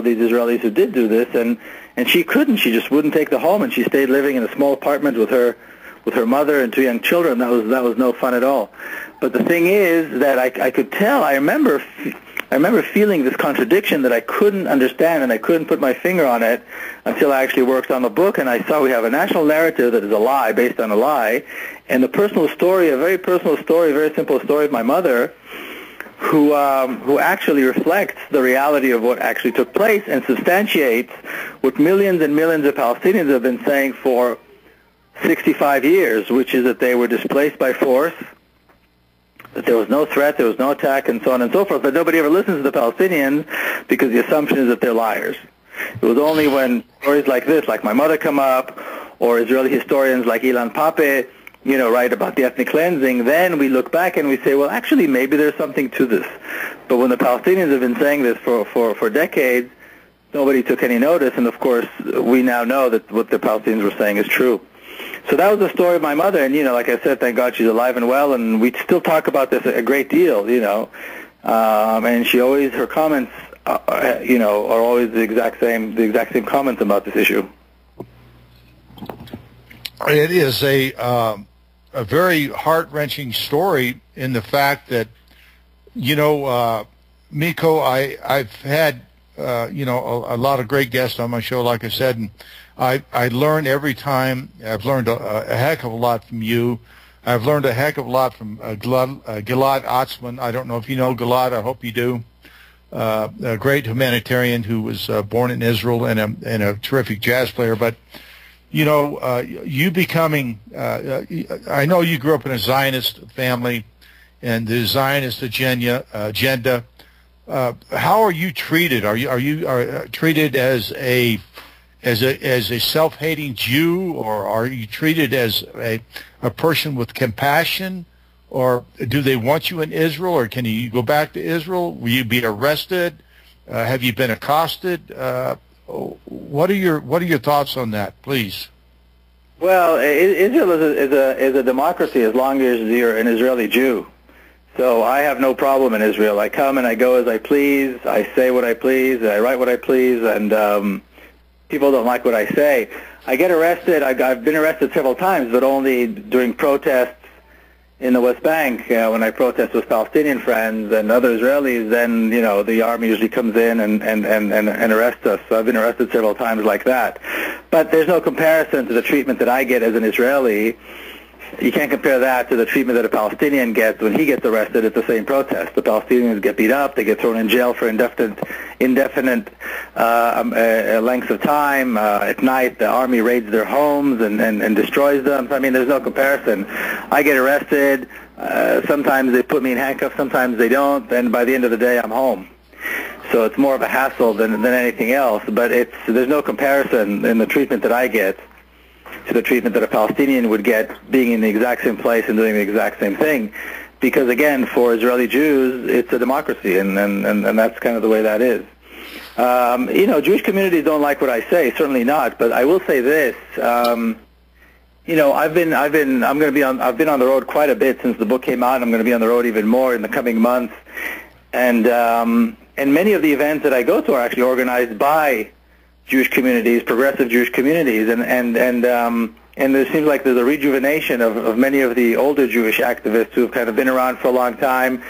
these Israelis who did do this, and she couldn't. She just wouldn't take the home, and she stayed living in a small apartment with her mother and 2 young children. That was no fun at all. But the thing is that I could tell. I remember feeling this contradiction that I couldn't understand, and I couldn't put my finger on it until I actually worked on the book, and I saw we have a national narrative that is a lie, based on a lie, and the personal story, a very personal story, very simple story of my mother, who actually reflects the reality of what actually took place and substantiates what millions and millions of Palestinians have been saying for 65 years, which is that they were displaced by force, that there was no threat, there was no attack, and so on and so forth. But nobody ever listens to the Palestinians because the assumption is that they're liars. It was only when stories like this, like my mother, come up, or Israeli historians like Ilan Pape, write about the ethnic cleansing, then we look back and we say, well, actually, maybe there's something to this. But when the Palestinians have been saying this for decades, nobody took any notice, and of course, we now know that what the Palestinians were saying is true. So that was the story of my mother, and, like I said, thank God she's alive and well, and we still talk about this a great deal, and she always, her comments, are always the exact same comments about this issue. It is a very heart-wrenching story in the fact that, Miko, I've had, a lot of great guests on my show, like I said, and I learn every time. I've learned a heck of a lot from you. I've learned a heck of a lot from Gilad Atzmon. I don't know if you know Gilad. I hope you do. A great humanitarian who was born in Israel and a terrific jazz player. But, you becoming, I know you grew up in a Zionist family and the Zionist agenda. How are you treated? Are you treated as a self-hating Jew, or are you treated as a person with compassion, or do they want you in Israel, or can you go back to Israel? Will you be arrested? Have you been accosted? What are your thoughts on that, please? Well, Israel is a democracy as long as you're an Israeli Jew. So I have no problem in Israel. I come and I go as I please. I say what I please. I write what I please, and people don't like what I say. I get arrested. I've been arrested several times, but only during protests in the West Bank. When I protest with Palestinian friends and other Israelis, then the army usually comes in and arrests us. So I've been arrested several times like that. But there's no comparison to the treatment that I get as an Israeli. You can't compare that to the treatment that a Palestinian gets when he gets arrested at the same protest. The Palestinians get beat up, they get thrown in jail for indefinite lengths of time. At night, the army raids their homes and destroys them. So, I mean, there's no comparison. I get arrested. Sometimes they put me in handcuffs, sometimes they don't, and by the end of the day, I'm home. So it's more of a hassle than anything else, but there's no comparison in the treatment that I get to the treatment that a Palestinian would get being in the exact same place and doing the exact same thing. Because, again, for Israeli Jews, it's a democracy, and that's kind of the way that is. Jewish communities don't like what I say, certainly not, but I will say this. I've been on the road quite a bit since the book came out. I'm going to be on the road even more in the coming months. And many of the events that I go to are actually organized by Jewish communities, progressive Jewish communities, and there seems like there's a rejuvenation of many of the older Jewish activists who have kind of been around for a long time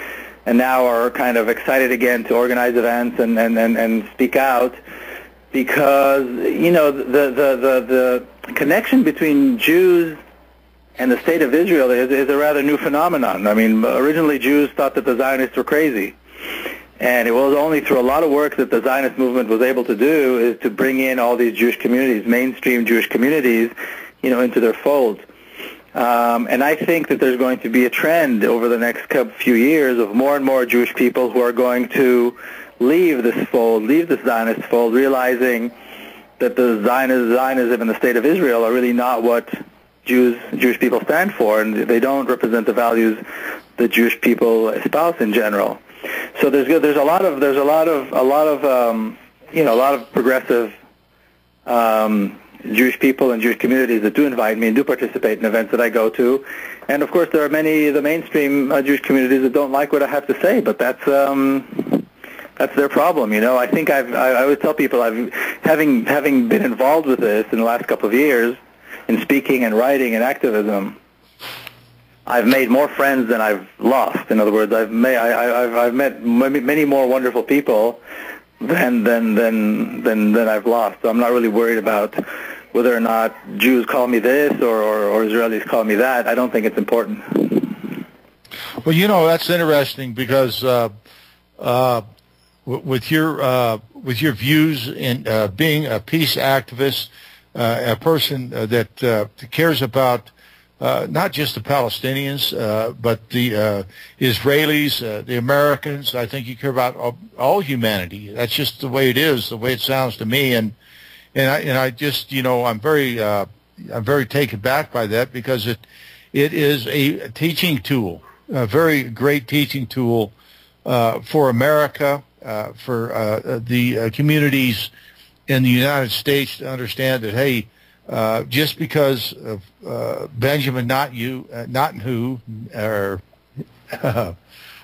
and now are kind of excited again to organize events and speak out, because the connection between Jews and the state of Israel is a rather new phenomenon. I mean, originally Jews thought that the Zionists were crazy. And it was only through a lot of work that the Zionist movement was able to do is to bring in all these Jewish communities, mainstream Jewish communities, into their fold. And I think that there's going to be a trend over the next few years of more and more Jewish people who are going to leave this fold, leave this Zionist fold, realizing that the Zionism and the state of Israel are really not what Jewish people stand for, and they don't represent the values that Jewish people espouse in general. So there's a lot of progressive Jewish people and Jewish communities that do invite me and do participate in events that I go to, and of course there are many of the mainstream Jewish communities that don't like what I have to say, but that's their problem. I think I always tell people having been involved with this in the last couple of years in speaking and writing and activism, I've made more friends than I've lost. In other words, I've met many more wonderful people than I've lost. So I'm not really worried about whether or not Jews call me this or Israelis call me that. I don't think it's important. Well, that's interesting because with your views in being a peace activist, a person that cares about not just the Palestinians, but the Israelis, the Americans. I think you care about all humanity. That's just the way it is, the way it sounds to me. And I just, I'm very taken back by that, because it is a teaching tool, a very great teaching tool for America, for the communities in the United States to understand that, hey, just because of Benjamin Netanyahu, or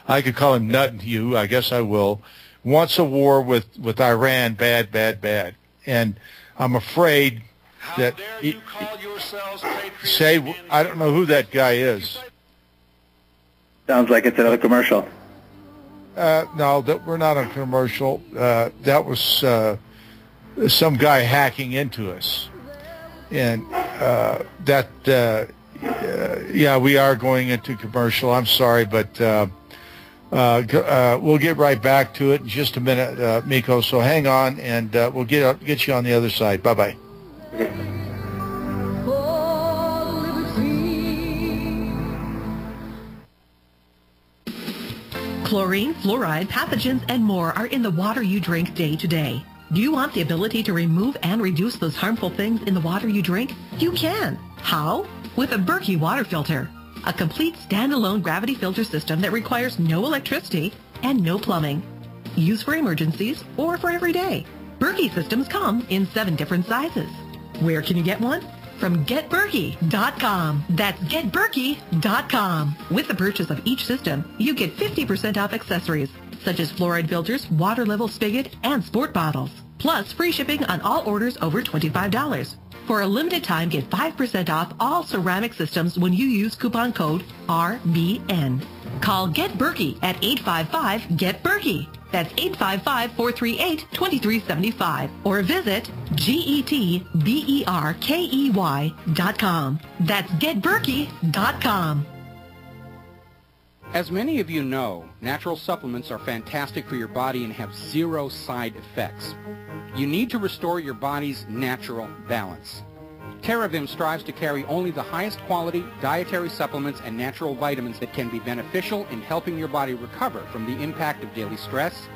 I could call him Netanyahu, I guess I will, wants a war with Iran, bad. And I'm afraid that I don't know who that guy is. Sounds like it's another commercial. No, we're not on commercial. That was some guy hacking into us. And we are going into commercial. I'm sorry, but we'll get right back to it in just a minute, Miko. So hang on, and we'll get you on the other side. Bye-bye. Chlorine, fluoride, pathogens, and more are in the water you drink day to day. Do you want the ability to remove and reduce those harmful things in the water you drink? You can. How? With a Berkey water filter. A complete standalone gravity filter system that requires no electricity and no plumbing. Use for emergencies or for every day. Berkey systems come in 7 different sizes. Where can you get one? From GetBerkey.com. That's GetBerkey.com. With the purchase of each system, you get 50% off accessories, such as fluoride filters, water level spigot, and sport bottles. Plus free shipping on all orders over $25. For a limited time, get 5% off all ceramic systems when you use coupon code RBN. Call Get Berkey at 855-GET-BERKEY. That's 855-438-2375. Or visit GetBerkey.com. That's GetBerkey.com. As many of you know, natural supplements are fantastic for your body and have 0 side effects. You need to restore your body's natural balance. TerraVim strives to carry only the highest quality dietary supplements and natural vitamins that can be beneficial in helping your body recover from the impact of daily stress,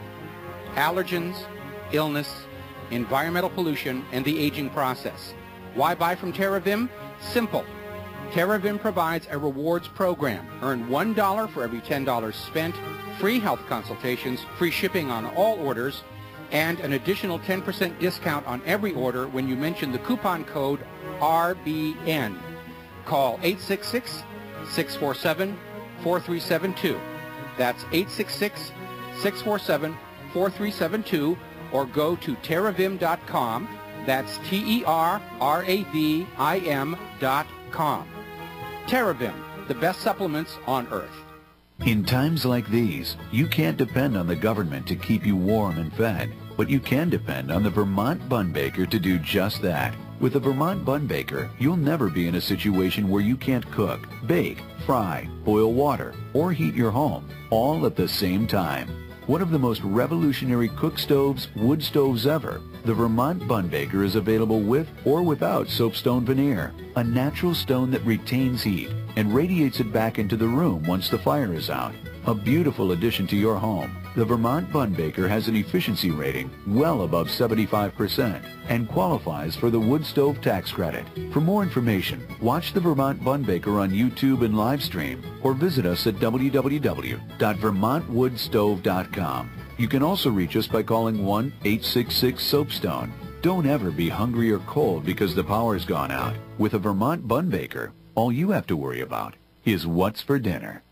allergens, illness, environmental pollution, and the aging process. Why buy from TerraVim? Simple. TerraVim provides a rewards program. Earn $1 for every $10 spent, free health consultations, free shipping on all orders, and an additional 10% discount on every order when you mention the coupon code RBN. Call 866-647-4372. That's 866-647-4372, or go to TerraVim.com. That's TerraVim.com. TerraVim, the best supplements on earth. In times like these, you can't depend on the government to keep you warm and fed, but you can depend on the Vermont Bun Baker to do just that. With the Vermont Bun Baker, you'll never be in a situation where you can't cook, bake, fry, boil water, or heat your home, all at the same time. One of the most revolutionary cook stoves, wood stoves ever, the Vermont Bun Baker is available with or without soapstone veneer, a natural stone that retains heat and radiates it back into the room once the fire is out. A beautiful addition to your home. The Vermont Bun Baker has an efficiency rating well above 75% and qualifies for the wood stove tax credit. For more information, watch the Vermont Bun Baker on YouTube and live stream, or visit us at www.vermontwoodstove.com. You can also reach us by calling 1-866-SOAPSTONE. Don't ever be hungry or cold because the power's gone out. With a Vermont Bun Baker, all you have to worry about is what's for dinner.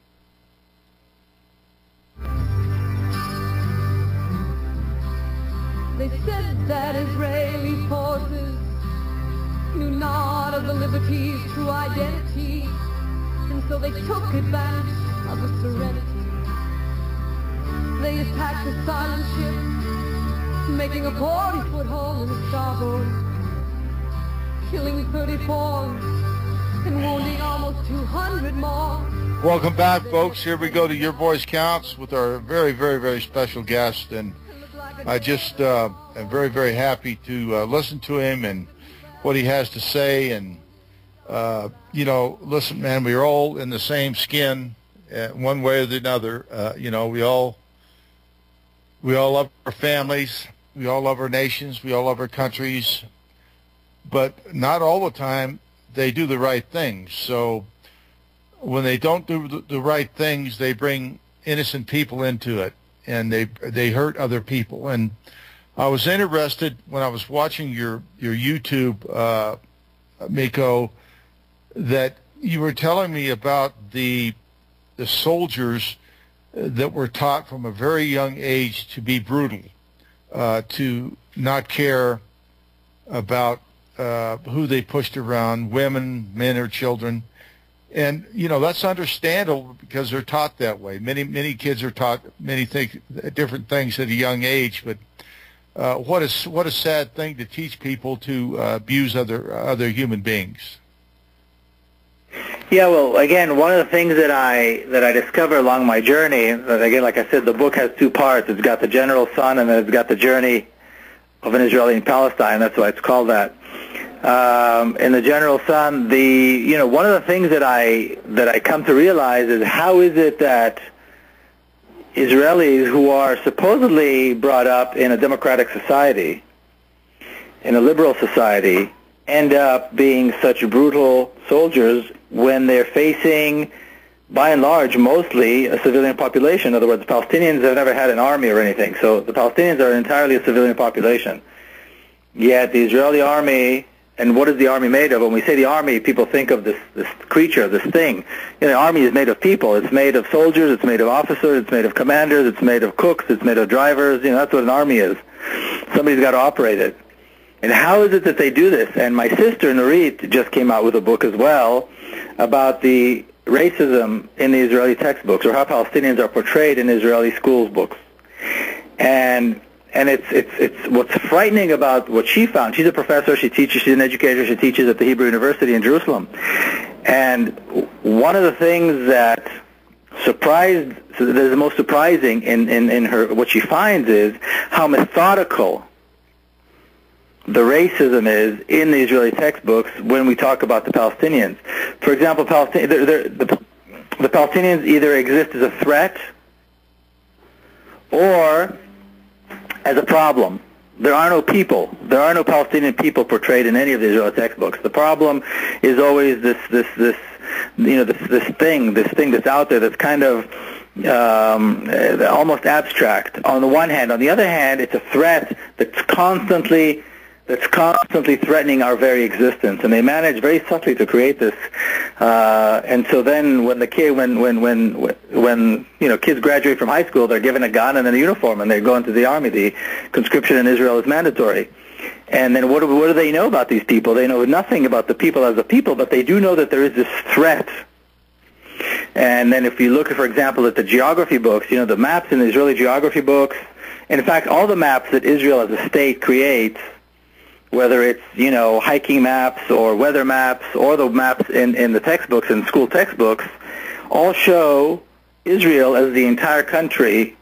They said that Israeli forces knew not of the liberty's true identity, and so they took advantage of the serenity. They attacked the silent ship, making a 40-foot hole in the starboard, killing 34 and wounding almost 200 more. Welcome back, folks. Here we go to Your Voice Counts with our very, very, very special guest, and I just am very, very happy to listen to him and what he has to say, and You know, listen, man, we're all in the same skin, one way or the other. You know, we all love our families, we all love our nations, we all love our countries, but not all the time they do the right things. So when they don't do the right things, they bring innocent people into it, and they hurt other people. And I was interested when I was watching your YouTube, Miko, that you were telling me about the soldiers that were taught from a very young age to be brutal, to not care about who they pushed around, women, men, or children. And, you know, that's understandable because they're taught that way. Many kids are taught different things at a young age, but what a sad thing to teach people to abuse other human beings. Yeah, well, again, one of the things that I discovered along my journey, that again, like I said, the book has two parts. It's got the general son, and then it's got the journey of an Israeli in Palestine. That's why it's called that. In the general son, one of the things that I come to realize is how is it that Israelis who are supposedly brought up in a democratic society, in a liberal society, end up being such brutal soldiers when they're facing, by and large, mostly a civilian population. In other words, the Palestinians have never had an army or anything, so the Palestinians are entirely a civilian population. Yet the Israeli army, and what is the army made of? When we say the army, people think of this creature, this thing. You know, the army is made of people. It's made of soldiers, it's made of officers, it's made of commanders, it's made of cooks, it's made of drivers. You know, that's what an army is. Somebody's got to operate it. And how is it that they do this? And my sister, Nurit, just came out with a book as well about the racism in the Israeli textbooks, or how Palestinians are portrayed in Israeli schools books. And it's what's frightening about what she found. She's a professor, she's an educator, she teaches at the Hebrew University in Jerusalem. And one of the things that that is the most surprising in her, what she finds is how methodical the racism is in the Israeli textbooks when we talk about the Palestinians. For example, the Palestinians either exist as a threat or as a problem. There are no people. There are no Palestinian people portrayed in any of the Israeli textbooks. The problem is always this thing that's out there that's kind of almost abstract on the one hand. On the other hand, it's a threat that's constantly threatening our very existence, and they manage very subtly to create this. And so then, when kids graduate from high school, they're given a gun and then a uniform, and they go into the army. The conscription in Israel is mandatory. And then, what do they know about these people? They know nothing about the people as a people, but they do know that there is this threat. And then, if you look, for example, at the geography books, the maps in the Israeli geography books, and in fact, all the maps that Israel as a state creates, whether it's, hiking maps or weather maps or the maps in the textbooks, in school textbooks, all show Israel as the entire country,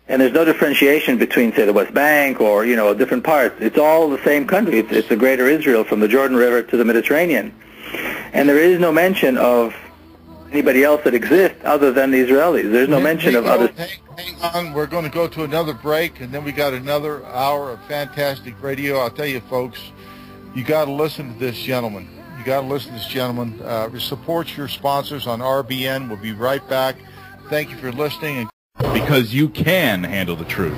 and there's no differentiation between, say, the West Bank or, different parts. It's all the same country. It's the greater Israel from the Jordan River to the Mediterranean. And there is no mention of anybody else that exists other than the Israelis. There's no mention of others. Hang on, we're going to go to another break, and then we got another hour of fantastic radio. I'll tell you, folks, you got to listen to this gentleman. You got to listen to this gentleman. Support your sponsors on RBN. We'll be right back. Thank you for listening. Because you can handle the truth.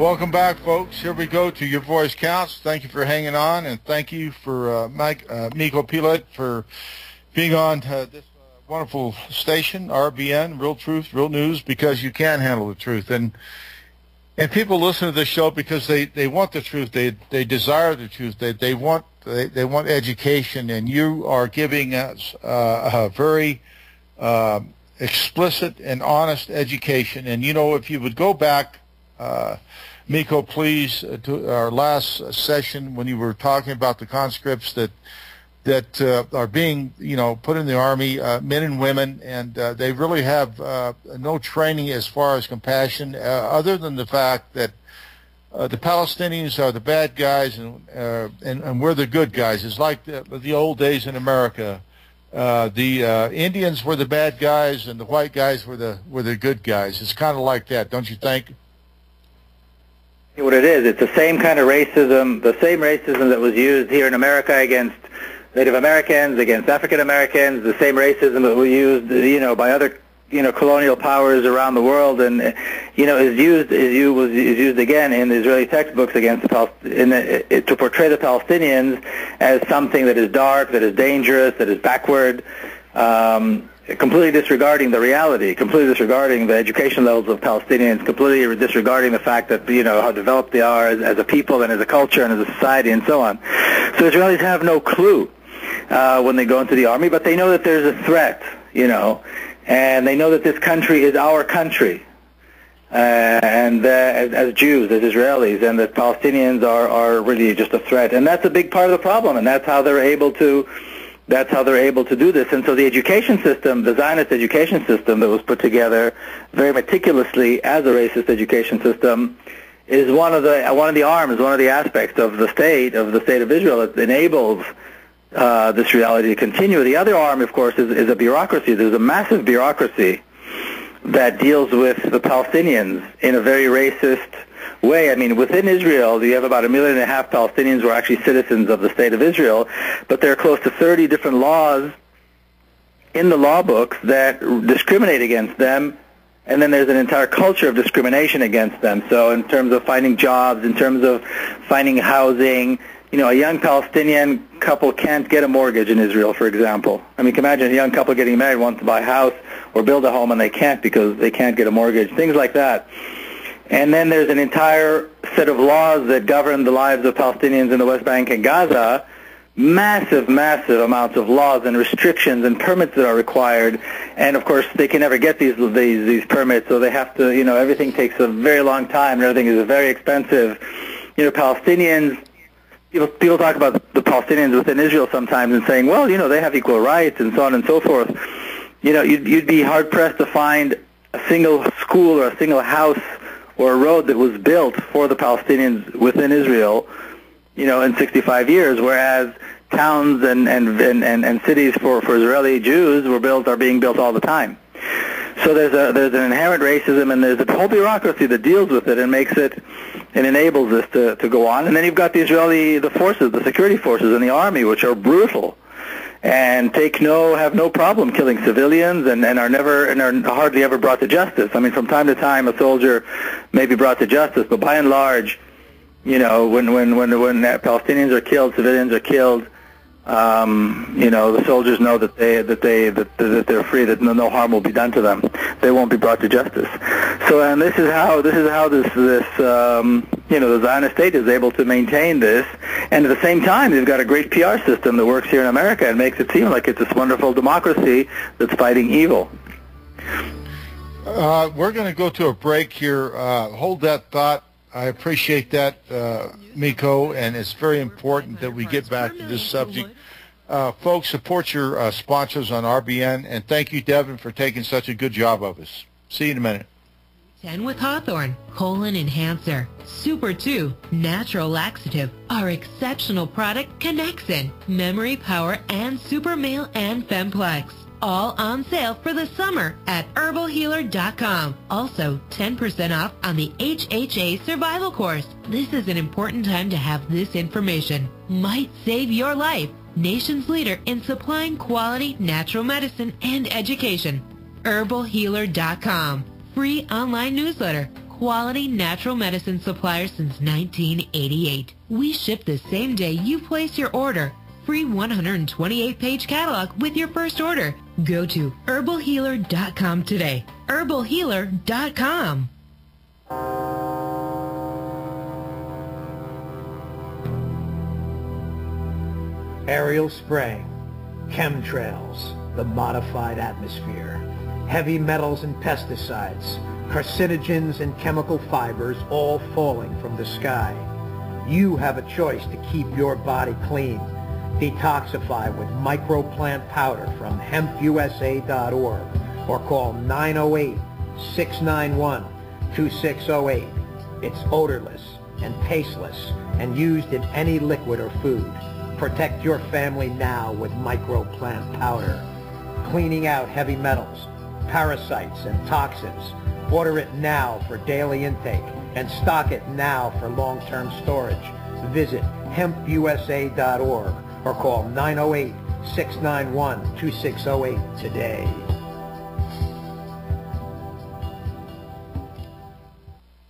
Welcome back, folks. Here we go to Your Voice Counts. Thank you for hanging on, and thank you for Miko Peled for being on this wonderful station, RBN, Real Truth, Real News, because you can handle the truth. And people listen to this show because they want the truth. They desire the truth. They want education, and you are giving us a very explicit and honest education. And you know, if you would go back, Miko, please, to our last session when you were talking about the conscripts that are being, put in the Army, men and women, and they really have no training as far as compassion, other than the fact that the Palestinians are the bad guys and we're the good guys. It's like the old days in America. The Indians were the bad guys and the white guys were the good guys. It's kind of like that, don't you think? What it is, it's the same kind of racism, the same racism that was used here in America against Native Americans, against African Americans, the same racism that was used, by other, colonial powers around the world, and is used again in the Israeli textbooks against to portray the Palestinians as something that is dark, that is dangerous, that is backward. Completely disregarding the reality, completely disregarding the education levels of Palestinians, completely disregarding the fact that, how developed they are as a people and as a culture and as a society and so on. So Israelis have no clue when they go into the army, but they know that there's a threat, and they know that this country is our country, and as Jews, as Israelis, and that Palestinians are really just a threat. And that's a big part of the problem, and that's how they're able to do this. And so the education system, the Zionist education system that was put together very meticulously as a racist education system, is one of the arms, one of the aspects of the state of Israel that enables this reality to continue. The other arm, of course, is a bureaucracy. There's a massive bureaucracy that deals with the Palestinians in a very racist way. I mean, within Israel, you have about 1.5 million Palestinians who are actually citizens of the state of Israel, but there are close to 30 different laws in the law books that discriminate against them, and then there's an entire culture of discrimination against them. So in terms of finding jobs, in terms of finding housing, a young Palestinian couple can't get a mortgage in Israel, for example. I mean, can you imagine a young couple getting married, wants to buy a house or build a home, and they can't because they can't get a mortgage, things like that. And then there's an entire set of laws that govern the lives of Palestinians in the West Bank and Gaza, massive amounts of laws and restrictions and permits that are required. And, of course, they can never get these permits, so they have to, everything takes a very long time and everything is very expensive. Palestinians, people talk about the Palestinians within Israel sometimes and saying, well, they have equal rights and so on and so forth. You'd be hard-pressed to find a single school or a single house or a road that was built for the Palestinians within Israel, in 65 years, whereas towns and cities for Israeli Jews are being built all the time. So there's an inherent racism, and there's a whole bureaucracy that deals with it and makes it and enables this to go on. And then you've got the forces, the security forces and the army, which are brutal and have no problem killing civilians and are hardly ever brought to justice. I mean, from time to time, a soldier may be brought to justice, but by and large, when Palestinians are killed, civilians are killed, the soldiers know that they're free, that no harm will be done to them. They won't be brought to justice. So, and this is how the Zionist state is able to maintain this, and at the same time, they've got a great PR system that works here in America and makes it seem like it's this wonderful democracy that's fighting evil. We're going to go to a break here. Hold that thought. I appreciate that, Miko, and it's very important that we get back to this subject. Folks, support your sponsors on RBN, and thank you, Devin, for taking such a good job of us. See you in a minute. 10 with Hawthorne, colon enhancer, Super 2, natural laxative, our exceptional product Connexin, memory power, and Super Male and Femplex. All on sale for the summer at herbalhealer.com. Also, 10% off on the HHA survival course. This is an important time to have this information. Might save your life. Nation's leader in supplying quality natural medicine and education. herbalhealer.com. Free online newsletter. quality natural medicine supplier since 1988. We ship the same day you place your order. Free 128-page catalog with your first order. Go to herbalhealer.com today. herbalhealer.com. Aerial spraying, chemtrails, the modified atmosphere, heavy metals and pesticides, carcinogens and chemical fibers all falling from the sky. You have a choice to keep your body clean. Detoxify with microplant powder from hempusa.org or call 908-691-2608. It's odorless and tasteless and used in any liquid or food. Protect your family now with microplant powder. Cleaning out heavy metals, parasites, and toxins. Order it now for daily intake and stock it now for long-term storage. Visit hempusa.org or call 908-691-2608 today.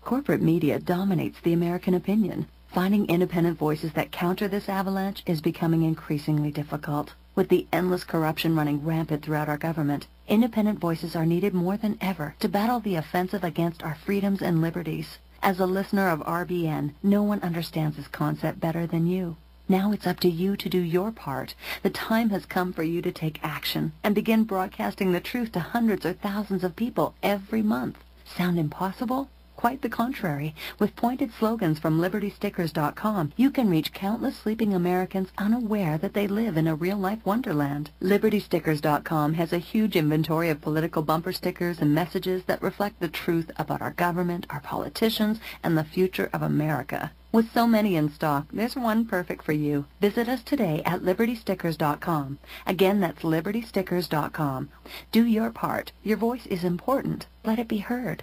Corporate media dominates the American opinion. Finding independent voices that counter this avalanche is becoming increasingly difficult. With the endless corruption running rampant throughout our government, independent voices are needed more than ever to battle the offensive against our freedoms and liberties. As a listener of RBN, no one understands this concept better than you. Now it's up to you to do your part. The time has come for you to take action and begin broadcasting the truth to hundreds or thousands of people every month. Sound impossible? Quite the contrary. With pointed slogans from LibertyStickers.com, you can reach countless sleeping Americans unaware that they live in a real-life wonderland. LibertyStickers.com has a huge inventory of political bumper stickers and messages that reflect the truth about our government, our politicians, and the future of America. With so many in stock, there's one perfect for you. Visit us today at LibertyStickers.com. Again, that's LibertyStickers.com. Do your part. Your voice is important. Let it be heard.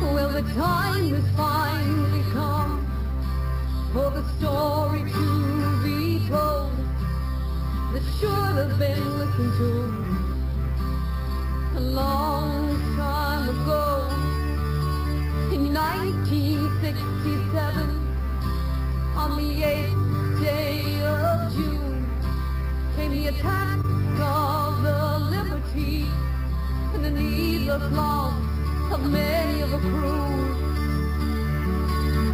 Well, the time has finally come for the story to be told that should have been listened to a long time ago. In 1967, on the 8th day of June, came the attack of the Liberty and the needless loss of many of the crew,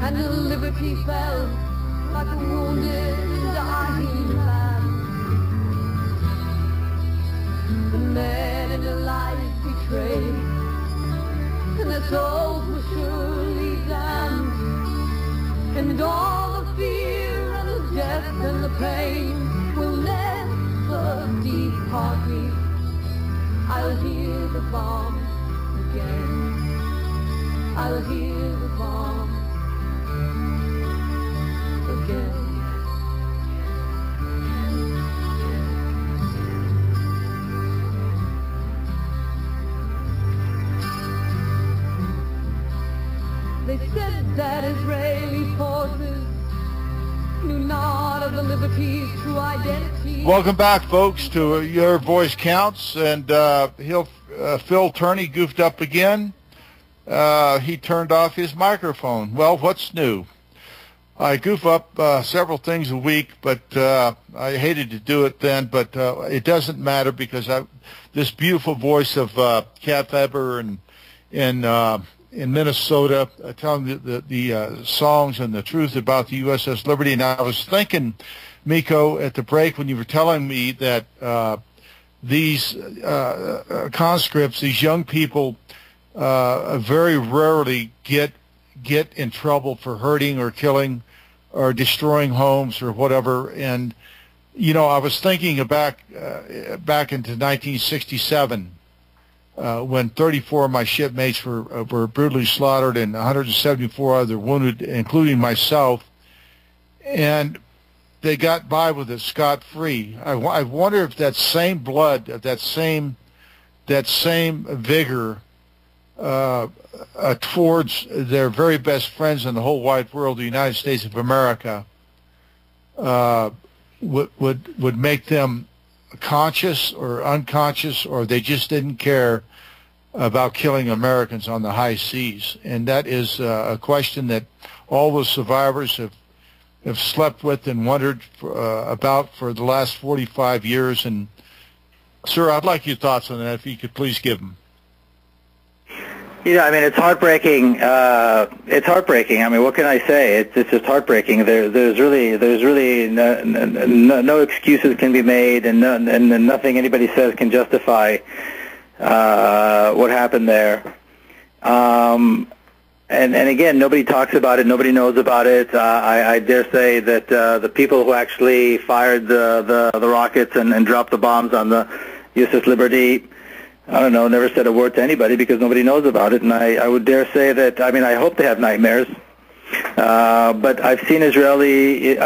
and the Liberty fell like a wounded, dying man. The men in the life betrayed, and their souls were surely damned, and all the fear and the death and the pain will never depart me. I'll hear the bomb again. I'll hear the bomb again. They said that Israeli forces knew not of the Liberty's true identity. Welcome back, folks, to Your Voice Counts, and Phil Tourney goofed up again. He turned off his microphone. Well, what's new? I goof up several things a week, but I hated to do it then, but it doesn't matter because this beautiful voice of Cat Faber in Minnesota telling the songs and the truth about the USS Liberty. And I was thinking, Miko, at the break when you were telling me that these conscripts, these young people, very rarely get in trouble for hurting or killing or destroying homes or whatever. And I was thinking back into 1967 when 34 of my shipmates were brutally slaughtered and 174 other wounded, including myself, and they got by with it scot-free. I wonder if that same blood, that same vigor towards their very best friends in the whole wide world, the United States of America, would make them conscious or unconscious, or they just didn't care about killing Americans on the high seas. And that is a question that all the survivors have slept with and wondered about for the last 45 years. And, sir, I'd like your thoughts on that, if you could please give them. You know, I mean, it's heartbreaking. It's heartbreaking. I mean, what can I say? It's just heartbreaking. There's really no excuses can be made, and nothing anybody says can justify what happened there. And again, nobody talks about it. Nobody knows about it. I dare say that the people who actually fired the rockets and dropped the bombs on the USS Liberty, I don't know, never said a word to anybody because nobody knows about it. And I would dare say that, I mean, I hope they have nightmares. But I've seen Israeli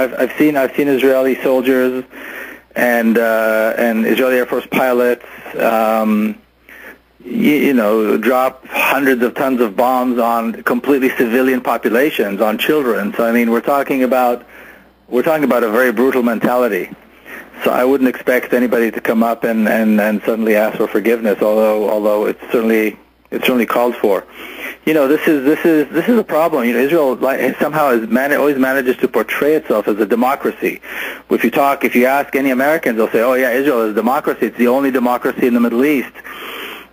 soldiers and Israeli Air Force pilots, you know, drop hundreds of tons of bombs on completely civilian populations, on children. So I mean, we're talking about a very brutal mentality. So I wouldn't expect anybody to come up and suddenly ask for forgiveness, although it's certainly called for. You know, this is a problem. You know, Israel somehow always manages to portray itself as a democracy. If you ask any Americans, they'll say, "Oh yeah, Israel is a democracy. It's the only democracy in the Middle East."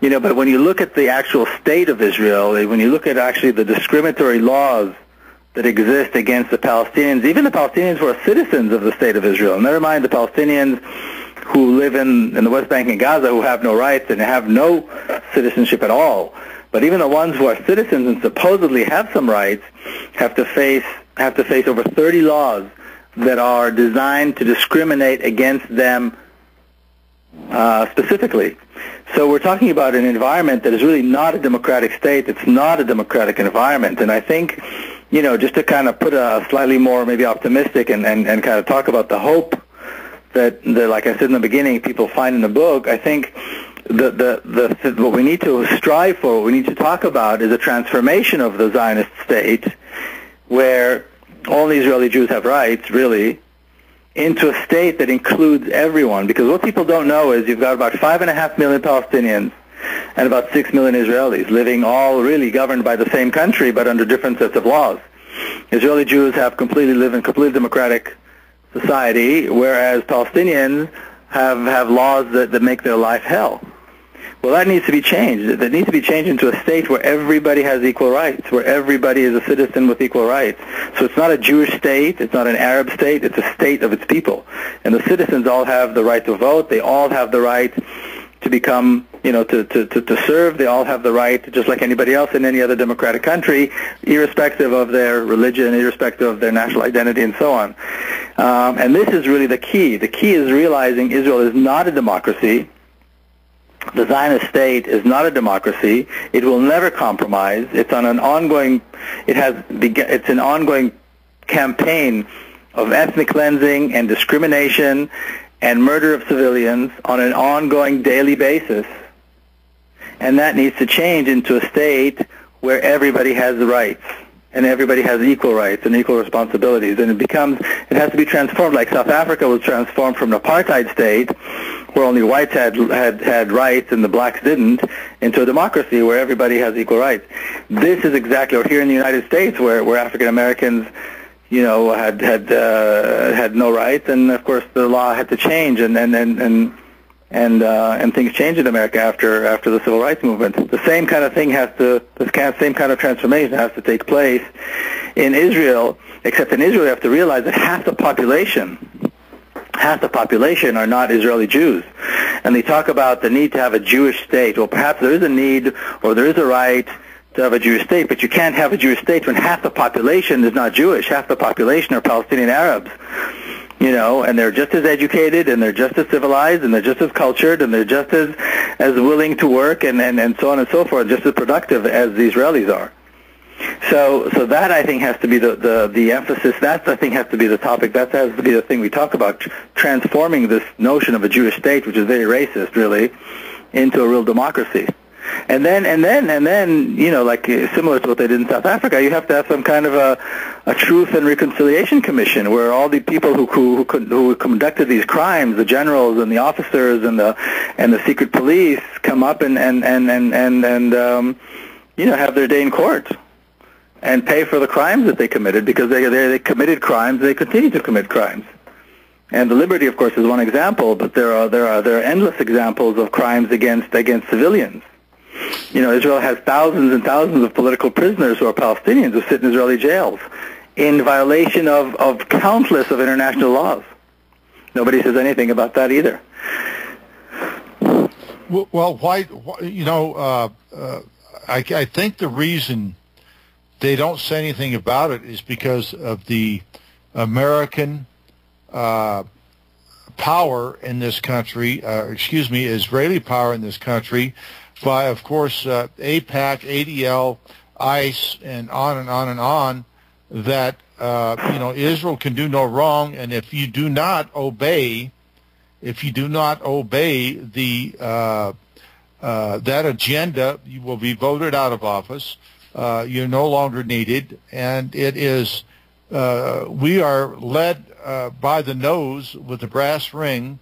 You know, but when you look at the actual state of Israel, when you look at actually the discriminatory laws that exist against the Palestinians, even the Palestinians who are citizens of the state of Israel, never mind the Palestinians who live in the West Bank and Gaza, who have no rights and have no citizenship at all, but even the ones who are citizens and supposedly have some rights have to face over 30 laws that are designed to discriminate against them specifically. So we're talking about an environment that is really not a democratic state. It's not a democratic environment. And I think, you know, just to kind of put a slightly more maybe optimistic and kind of talk about the hope that, like I said in the beginning, people find in the book, I think what we need to strive for, what we need to talk about is a transformation of the Zionist state where all the Israeli Jews have rights, really, into a state that includes everyone. Because what people don't know is you've got about 5.5 million Palestinians and about 6 million Israelis living all really governed by the same country but under different sets of laws. Israeli Jews live in completely democratic society, whereas Palestinians have laws that make their life hell. Well, that needs to be changed. That needs to be changed into a state where everybody has equal rights, where everybody is a citizen with equal rights. So it's not a Jewish state, it's not an Arab state, it's a state of its people. And the citizens all have the right to vote, they all have the right to become, you know, to serve, they all have the right, just like anybody else in any other democratic country, irrespective of their religion, irrespective of their national identity, and so on. And this is really the key. The key is realizing Israel is not a democracy. The Zionist state is not a democracy. It will never compromise. It's on an ongoing. It's an ongoing campaign of ethnic cleansing and discrimination and murder of civilians on an ongoing daily basis. And that needs to change into a state where everybody has the rights and everybody has equal rights and equal responsibilities. And it has to be transformed, like South Africa was transformed from an apartheid state where only whites had rights and the blacks didn't, into a democracy where everybody has equal rights. This is exactly, or here in the United States, where African Americans, you know, had no rights, and of course the law had to change, and things changed in America after the civil rights movement. The same kind of thing same kind of transformation has to take place in Israel. Except in Israel, you have to realize that half the population are not Israeli Jews. And they talk about the need to have a Jewish state. Well, perhaps there is a need or there is a right to have a Jewish state, but you can't have a Jewish state when half the population is not Jewish. Half the population are Palestinian Arabs. You know, and they're just as educated, and they're just as civilized, and they're just as cultured, and they're just as willing to work, and so on and so forth, just as productive as the Israelis are. So that, I think, has to be the emphasis. That, I think, has to be the topic. That has to be the thing we talk about, transforming this notion of a Jewish state, which is very racist, really, into a real democracy. And then, you know, like similar to what they did in South Africa, you have to have some kind of a Truth and Reconciliation Commission where all the people who conducted these crimes, the generals and the officers and the secret police, come up and you know, have their day in court and pay for the crimes that they committed, because they committed crimes, they continue to commit crimes. And the Liberty, of course, is one example, but there are endless examples of crimes against civilians. You know, Israel has thousands and thousands of political prisoners who are Palestinians who sit in Israeli jails in violation of countless of international laws. Nobody says anything about that either. Well, why you know, I think the reason they don't say anything about it is because of the American power in this country, Israeli power in this country, by, of course, AIPAC, ADL, ICE, and on and on and on, that, you know, Israel can do no wrong, and if you do not obey the that agenda, you will be voted out of office. You're no longer needed, and it is, we are led by the nose with the brass ring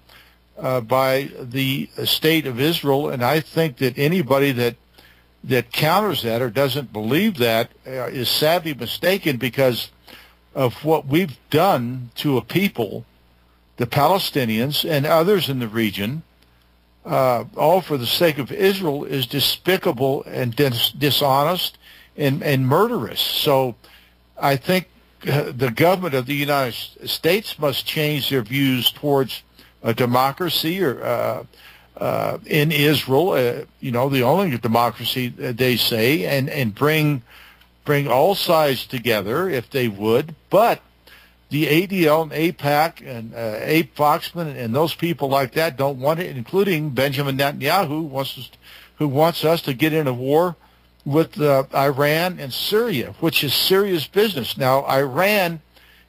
by the state of Israel, and I think that anybody that counters that or doesn't believe that is sadly mistaken, because of what we've done to a people, the Palestinians and others in the region, all for the sake of Israel, is despicable and dishonest and murderous. So I think the government of the United States must change their views towards a democracy, or in Israel, you know, the only democracy, they say, and bring all sides together if they would. But the ADL and AIPAC and Abe Foxman and those people like that don't want it, including Benjamin Netanyahu, who wants us to get in a war with Iran and Syria, which is serious business. Now, Iran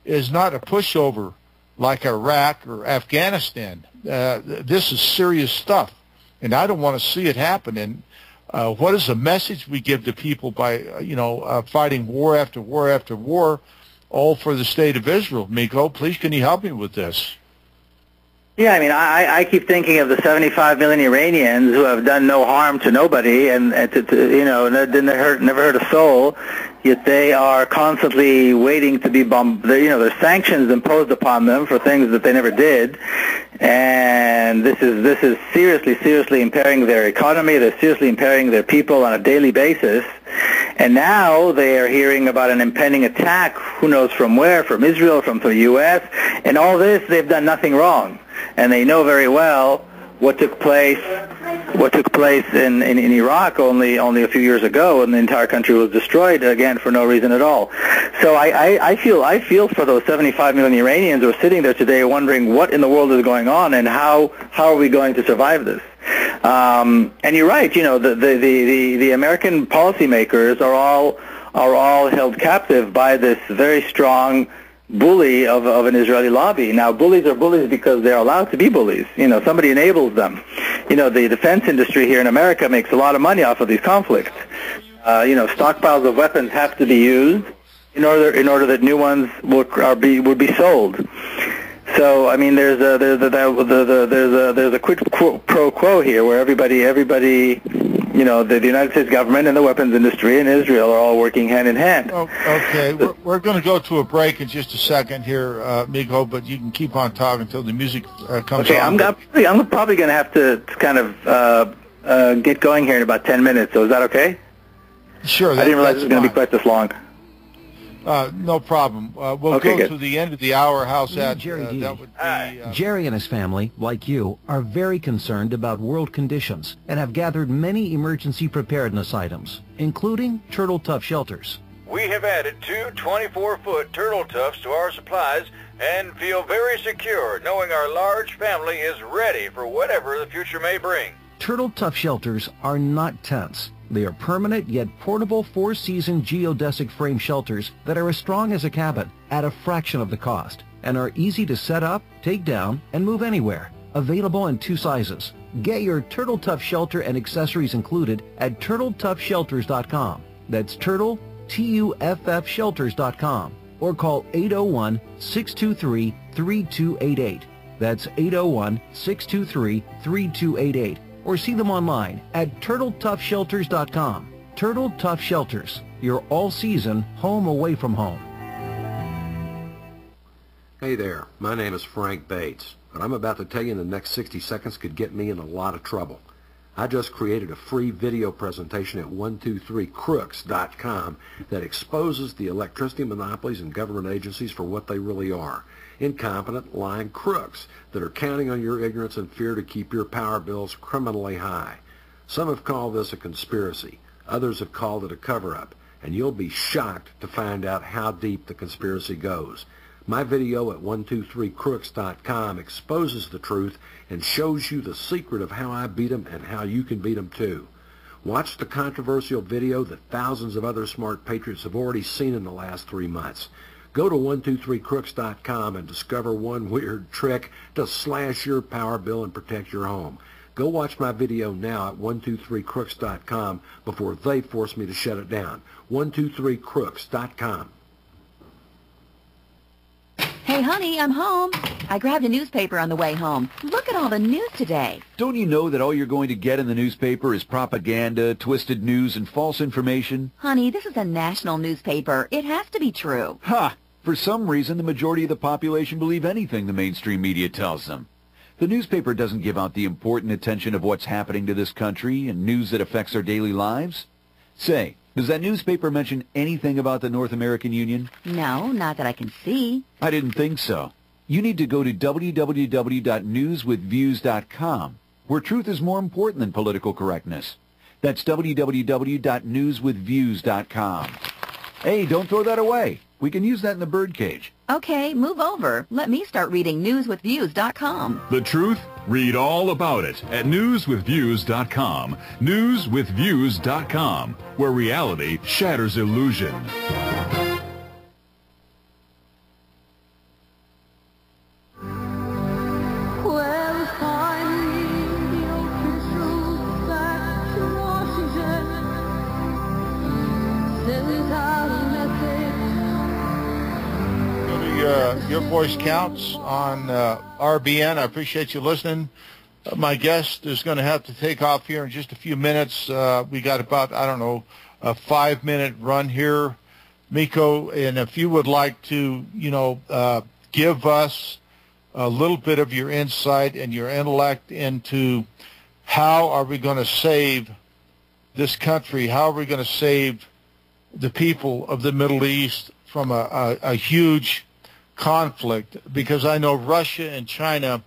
is not a pushover like Iraq or Afghanistan. This is serious stuff, and I don't want to see it happen. And what is the message we give to people by, you know, fighting war after war after war, all for the state of Israel? Miko, please, can you help me with this? Yeah, I mean, I keep thinking of the 75 million Iranians who have done no harm to nobody, and you know, never hurt a soul. Yet they are constantly waiting to be bombed. You know, there's sanctions imposed upon them for things that they never did, and this is seriously impairing their economy. They're seriously impairing their people on a daily basis. And now they are hearing about an impending attack, who knows from where, from Israel, from the U.S., and all this, they've done nothing wrong. And they know very well what took place in Iraq only a few years ago, and the entire country was destroyed again for no reason at all. So I feel for those 75 million Iranians who are sitting there today wondering what in the world is going on, and how are we going to survive this. And you're right, you know, the American policymakers are all held captive by this very strong bully of an Israeli lobby. Now, bullies are bullies because they're allowed to be bullies. You know, somebody enables them. You know, the defense industry here in America makes a lot of money off of these conflicts. You know, stockpiles of weapons have to be used in order that new ones would be sold. So, I mean, there's a quid pro quo here, where everybody, you know, the United States government and the weapons industry and Israel are all working hand in hand. Oh, okay, we're going to go to a break in just a second here, Miko, but you can keep on talking until the music comes on. Okay, I'm probably going to have to kind of get going here in about 10 minutes. So is that okay? Sure. I didn't realize it was going to be quite this long. No problem. We'll okay, go good. to the end of the hour. How's that? Jerry That would be, Jerry and his family, like you, are very concerned about world conditions and have gathered many emergency preparedness items, including turtle tough shelters. We have added 2 24-foot turtle tufts to our supplies and feel very secure knowing our large family is ready for whatever the future may bring. Turtle tough shelters are not tents. They are permanent yet portable 4-season geodesic frame shelters that are as strong as a cabin at a fraction of the cost and are easy to set up, take down, and move anywhere. Available in 2 sizes, Get your Turtle Tough shelter and accessories included at TurtleToughShelters.com. That's Turtle, T-U-F-F Shelters.com. Or call 801-623-3288. That's 801-623-3288. Or see them online at TurtleToughShelters.com. Turtle Tough Shelters, your all-season home away from home. Hey there, my name is Frank Bates. What I'm about to tell you in the next 60 seconds could get me in a lot of trouble. I just created a free video presentation at 123crooks.com that exposes the electricity monopolies and government agencies for what they really are. Incompetent, lying crooks that are counting on your ignorance and fear to keep your power bills criminally high. Some have called this a conspiracy. Others have called it a cover-up. And you'll be shocked to find out how deep the conspiracy goes. My video at 123crooks.com exposes the truth and shows you the secret of how I beat them and how you can beat them too. Watch the controversial video that thousands of other smart patriots have already seen in the last 3 months. Go to 123crooks.com and discover one weird trick to slash your power bill and protect your home. Go watch my video now at 123crooks.com before they force me to shut it down. 123crooks.com. Hey, honey, I'm home. I grabbed a newspaper on the way home. Look at all the news today. Don't you know that all you're going to get in the newspaper is propaganda, twisted news, and false information? Honey, this is a national newspaper. It has to be true. Ha! For some reason, the majority of the population believe anything the mainstream media tells them. The newspaper doesn't give out the important attention of what's happening to this country and news that affects our daily lives. Say, does that newspaper mention anything about the North American Union? No, not that I can see. I didn't think so. You need to go to www.newswithviews.com, where truth is more important than political correctness. That's www.newswithviews.com. Hey, don't throw that away. We can use that in the birdcage. Okay, move over. Let me start reading newswithviews.com. The truth? Read all about it at newswithviews.com. Newswithviews.com, where reality shatters illusion. Well, finally, the open truth back to Washington sends out a message. Your voice counts on RBN. I appreciate you listening. My guest is going to have to take off here in just a few minutes. We got about, I don't know, a 5-minute run here, Miko. And if you would like to, give us a little bit of your insight and your intellect into how are we going to save this country? How are we going to save the people of the Middle East from a huge conflict? Because I know Russia and China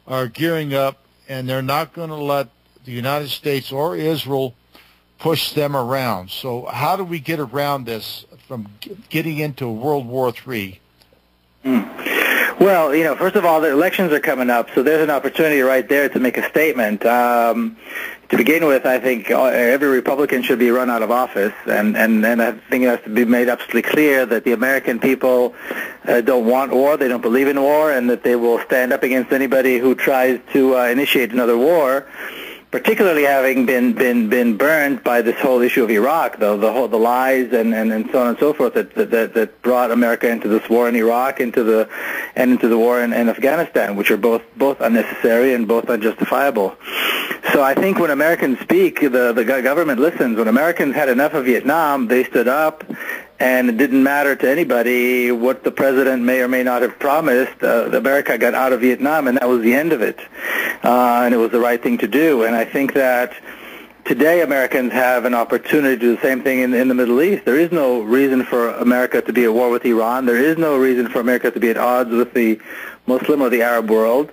are gearing up, and they're not going to let the United States or Israel push them around. So how do we get around this from getting into World War III? Well, first of all, the elections are coming up, so there's an opportunity right there to make a statement. To begin with, I think every Republican should be run out of office, and I think it has to be made absolutely clear that the American people don't want war, they don't believe in war, and that they will stand up against anybody who tries to initiate another war, particularly having been burned by this whole issue of Iraq, the lies and so on and so forth that brought America into this war in Iraq, into the war in Afghanistan, which are both unnecessary and both unjustifiable. So I think when Americans speak, the government listens. When Americans had enough of Vietnam, they stood up, and it didn't matter to anybody what the president may or may not have promised. America got out of Vietnam, and that was the end of it. And it was the right thing to do. And I think that today Americans have an opportunity to do the same thing in the Middle East. There is no reason for America to be at war with Iran. There is no reason for America to be at odds with the Muslim or the Arab world.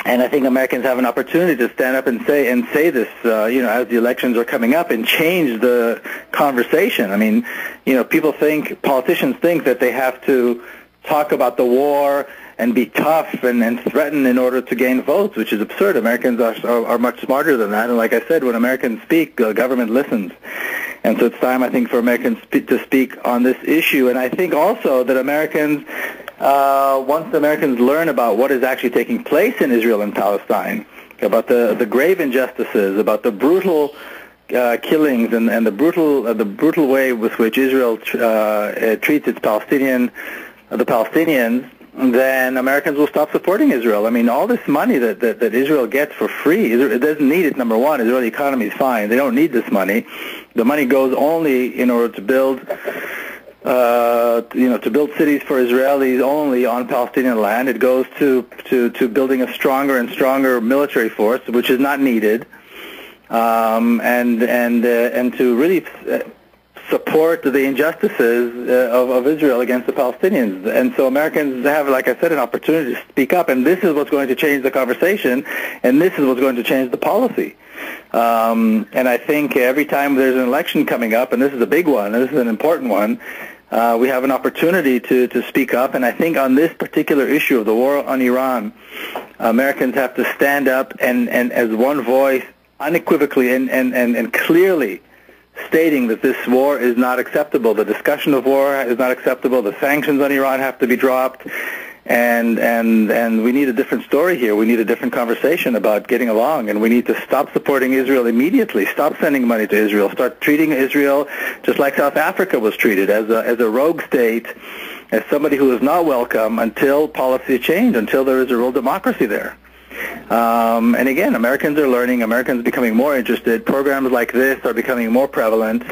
And I think Americans have an opportunity to stand up and say this, as the elections are coming up, and change the conversation. I mean, politicians think that they have to talk about the war and be tough and threaten in order to gain votes, which is absurd. Americans are much smarter than that. And like I said, when Americans speak, the government listens. And so it's time, I think, for Americans to speak on this issue. And I think also that Americans once the Americans learn about what is actually taking place in Israel and Palestine, about the grave injustices, about the brutal killings and the brutal way with which Israel treats the Palestinians, then Americans will stop supporting Israel. I mean, all this money that Israel gets for free, it doesn't need it. Number one, Israeli economy is fine. They don't need this money. The money goes only in order to build, to build cities for Israelis only on Palestinian land. It goes to building a stronger and stronger military force, which is not needed, and to really support the injustices of Israel against the Palestinians. And so Americans have, like I said, an opportunity to speak up, and this is what's going to change the conversation, and this is what's going to change the policy. And I think every time there's an election coming up, and this is a big one, and this is an important one, we have an opportunity to speak up. And I think on this particular issue of the war on Iran, Americans have to stand up and as one voice, unequivocally and clearly stating that this war is not acceptable. The discussion of war is not acceptable. The sanctions on Iran have to be dropped. And we need a different story here. We need a different conversation about getting along, and we need to stop supporting Israel immediately. Stop sending money to Israel. Start treating Israel just like South Africa was treated, as a rogue state, as somebody who is not welcome until policy change, until there is a real democracy there. And again, Americans are learning. Americans are becoming more interested. Programs like this are becoming more prevalent,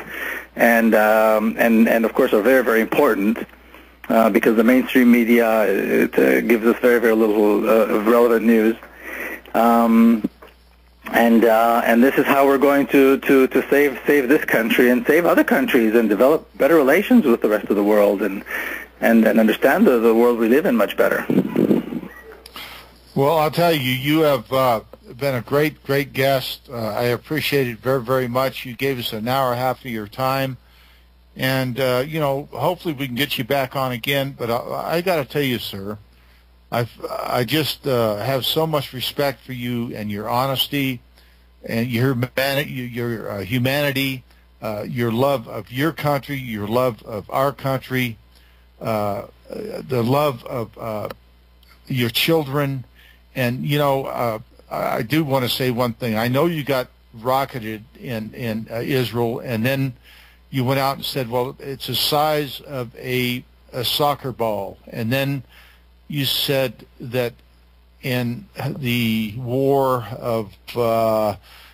and of course are very, very important. Because the mainstream media gives us very, very little relevant news, and this is how we're going to save this country and save other countries and develop better relations with the rest of the world and understand the world we live in much better. Well, I'll tell you, you have been a great guest. I appreciate it very, very much. You gave us an hour and a half of your time. And, hopefully we can get you back on again. But I got to tell you, sir, I just have so much respect for you and your honesty and your humanity, your love of your country, your love of our country, the love of your children. And, I do want to say one thing. I know you got rocketed in Israel, and then you went out and said, well, it's the size of a soccer ball. And then you said that in the war of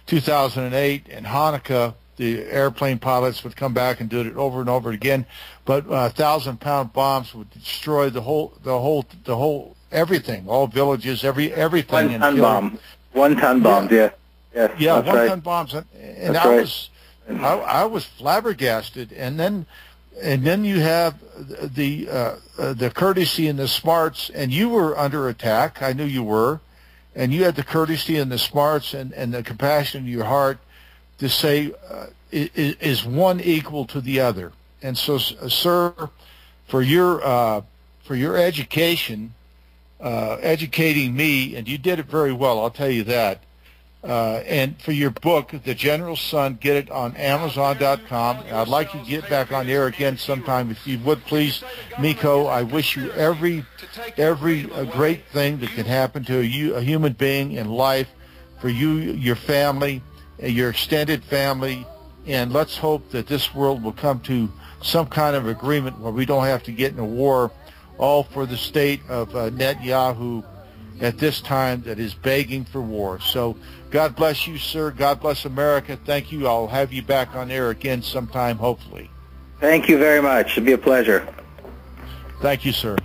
2008 and Hanukkah, the airplane pilots would come back and do it over and over again. But 1,000-pound bombs would destroy the whole everything, all villages, everything. One-ton bomb. One-ton bombs, yeah. Yes, yeah, one-ton right. bombs. And that's right. I was flabbergasted, and then you have the courtesy and the smarts, and you were under attack. I knew you were, and you had the courtesy and the smarts and the compassion in your heart to say, is one equal to the other? And so, sir, for your education, educating me, and you did it very well. I'll tell you that. And for your book, The General's Son, get it on Amazon.com. I'd like you to get back on air again sometime, if you would, please. Miko, I wish you every great thing that can happen to a human being in life, for you, your family, your extended family, and let's hope that this world will come to some kind of agreement where we don't have to get in a war, all for the state of Netanyahu at this time that is begging for war. So God bless you, sir. God bless America. Thank you. I'll have you back on air again sometime, hopefully. Thank you very much. It'll be a pleasure. Thank you, sir.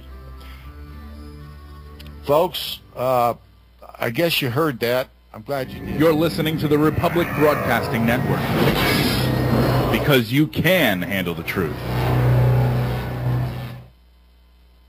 Folks, I guess you heard that. I'm glad you did. You're listening to the Republic Broadcasting Network, because you can handle the truth.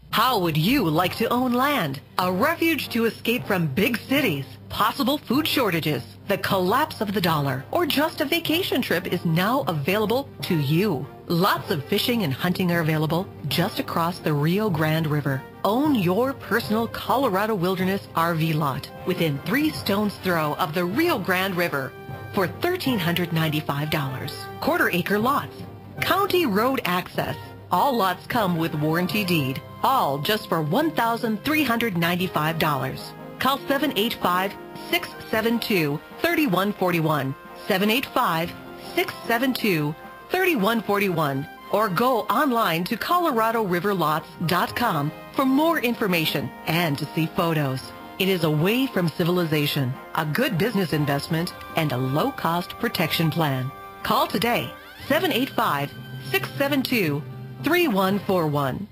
How would you like to own land? A refuge to escape from big cities, possible food shortages, the collapse of the dollar, or just a vacation trip is now available to you. Lots of fishing and hunting are available just across the Rio Grande River. Own your personal Colorado Wilderness RV lot within 3 stones throw of the Rio Grande River for $1,395. Quarter-acre lots, county road access. All lots come with warranty deed. All just for $1,395. Call 785-672-3141. 785-672-3141. Or go online to ColoradoRiverLots.com for more information and to see photos. It is away from civilization, a good business investment, and a low-cost protection plan. Call today, 785-672-3141.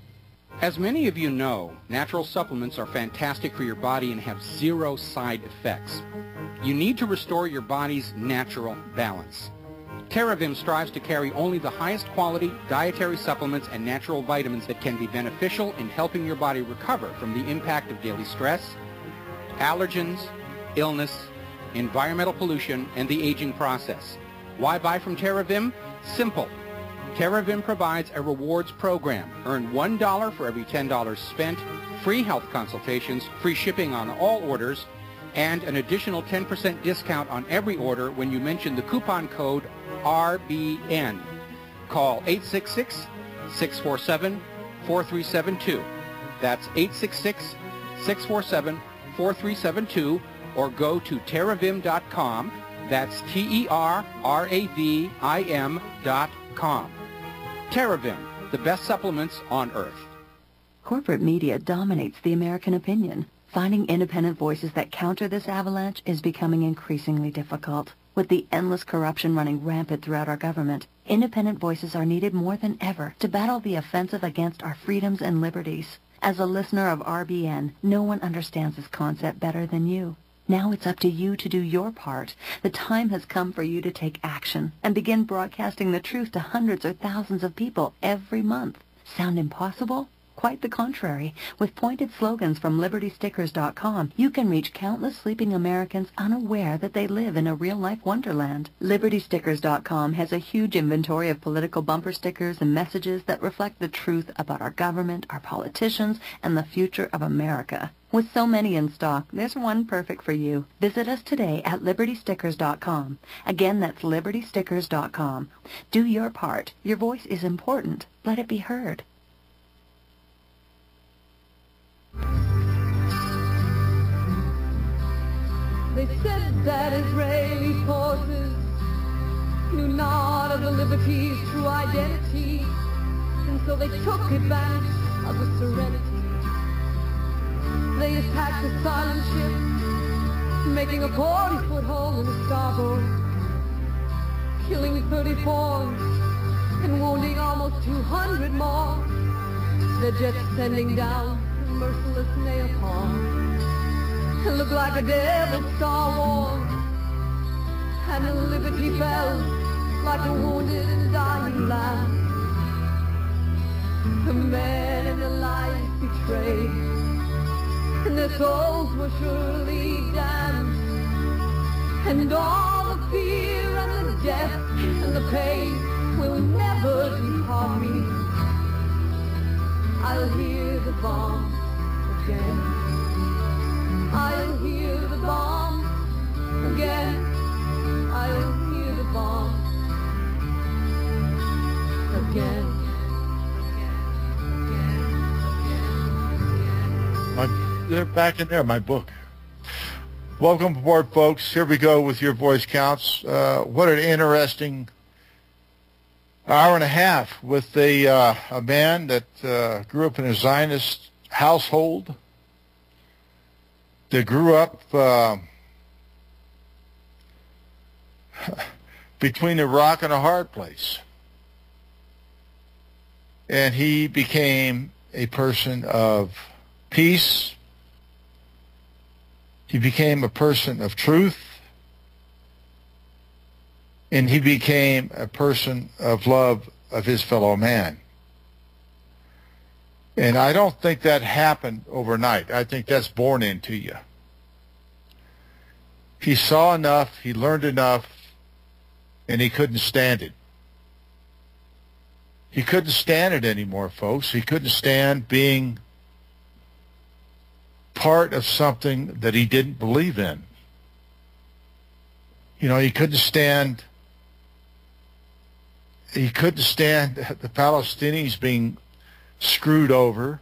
As many of you know, natural supplements are fantastic for your body and have zero side effects. You need to restore your body's natural balance. TerraVim strives to carry only the highest quality dietary supplements and natural vitamins that can be beneficial in helping your body recover from the impact of daily stress, allergens, illness, environmental pollution, and the aging process. Why buy from TerraVim? Simple. TerraVim provides a rewards program. Earn $1 for every $10 spent, free health consultations, free shipping on all orders, and an additional 10% discount on every order when you mention the coupon code RBN. Call 866-647-4372. That's 866-647-4372, or go to terravim.com. That's TerraVim.com. TerraVim, the best supplements on earth. Corporate media dominates the American opinion. Finding independent voices that counter this avalanche is becoming increasingly difficult. With the endless corruption running rampant throughout our government, independent voices are needed more than ever to battle the offensive against our freedoms and liberties. As a listener of RBN, no one understands this concept better than you. Now it's up to you to do your part. The time has come for you to take action and begin broadcasting the truth to hundreds or thousands of people every month. Sound impossible? Quite the contrary. With pointed slogans from LibertyStickers.com, you can reach countless sleeping Americans unaware that they live in a real-life wonderland. LibertyStickers.com has a huge inventory of political bumper stickers and messages that reflect the truth about our government, our politicians, and the future of America. With so many in stock, there's one perfect for you. Visit us today at LibertyStickers.com. Again, that's LibertyStickers.com. Do your part. Your voice is important. Let it be heard. They said that Israeli forces knew not of the liberty's true identity, and so they took advantage of the serenity. They attacked the silent ship, making a 40-foot hole in the starboard, killing 34 and wounding almost 200 more. Their jets sending down merciless napalm. It looked like a devil's Star Wars, and the liberty fell like a wounded and dying lamb. The men and the lies betrayed, and their souls were surely damned. And all the fear and the death and the pain will never depart me. I'll hear the bomb again. I'll hear the bomb again. I'll hear the bomb again. They're back in there, my book. Welcome aboard, folks. Here we go with Your Voice Counts. What an interesting hour and a half with a man that grew up in a Zionist household, that grew up between a rock and a hard place. And he became a person of peace. He became a person of truth. And he became a person of love of his fellow man. And I don't think that happened overnight. I think that's born into you. He saw enough, he learned enough, and he couldn't stand it. He couldn't stand it anymore, folks. He couldn't stand being part of something that he didn't believe in. You know, he couldn't stand the Palestinians being screwed over.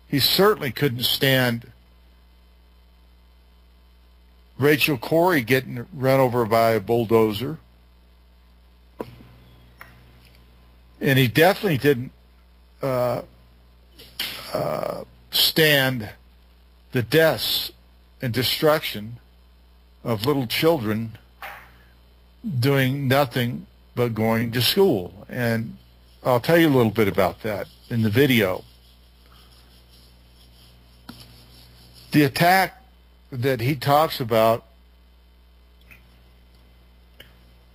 He certainly couldn't stand Rachel Corrie getting run over by a bulldozer. And he definitely didn't stand the deaths and destruction of little children doing nothing but going to school. And I'll tell you a little bit about that in the video. The attack that he talks about,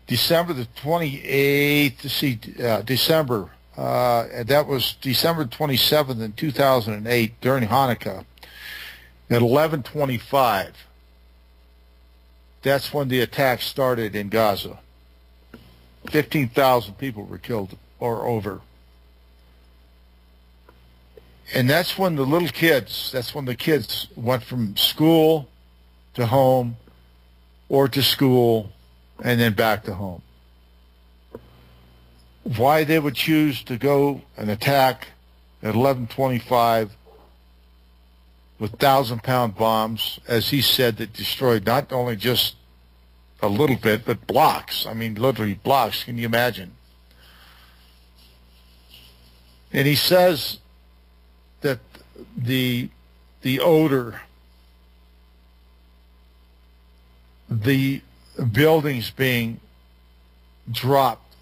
December the 28th, December, that was December 27th in 2008 during Hanukkah at 11:25. That's when the attack started in Gaza. 15,000 people were killed or over. And that's when the little kids, that's when the kids went from school to home or to school and then back to home. Why they would choose to go and attack at 11:25 with 1,000-pound bombs, as he said, that destroyed not only just a little bit, but blocks. I mean, literally blocks. Can you imagine? And he says that the odor, the buildings being dropped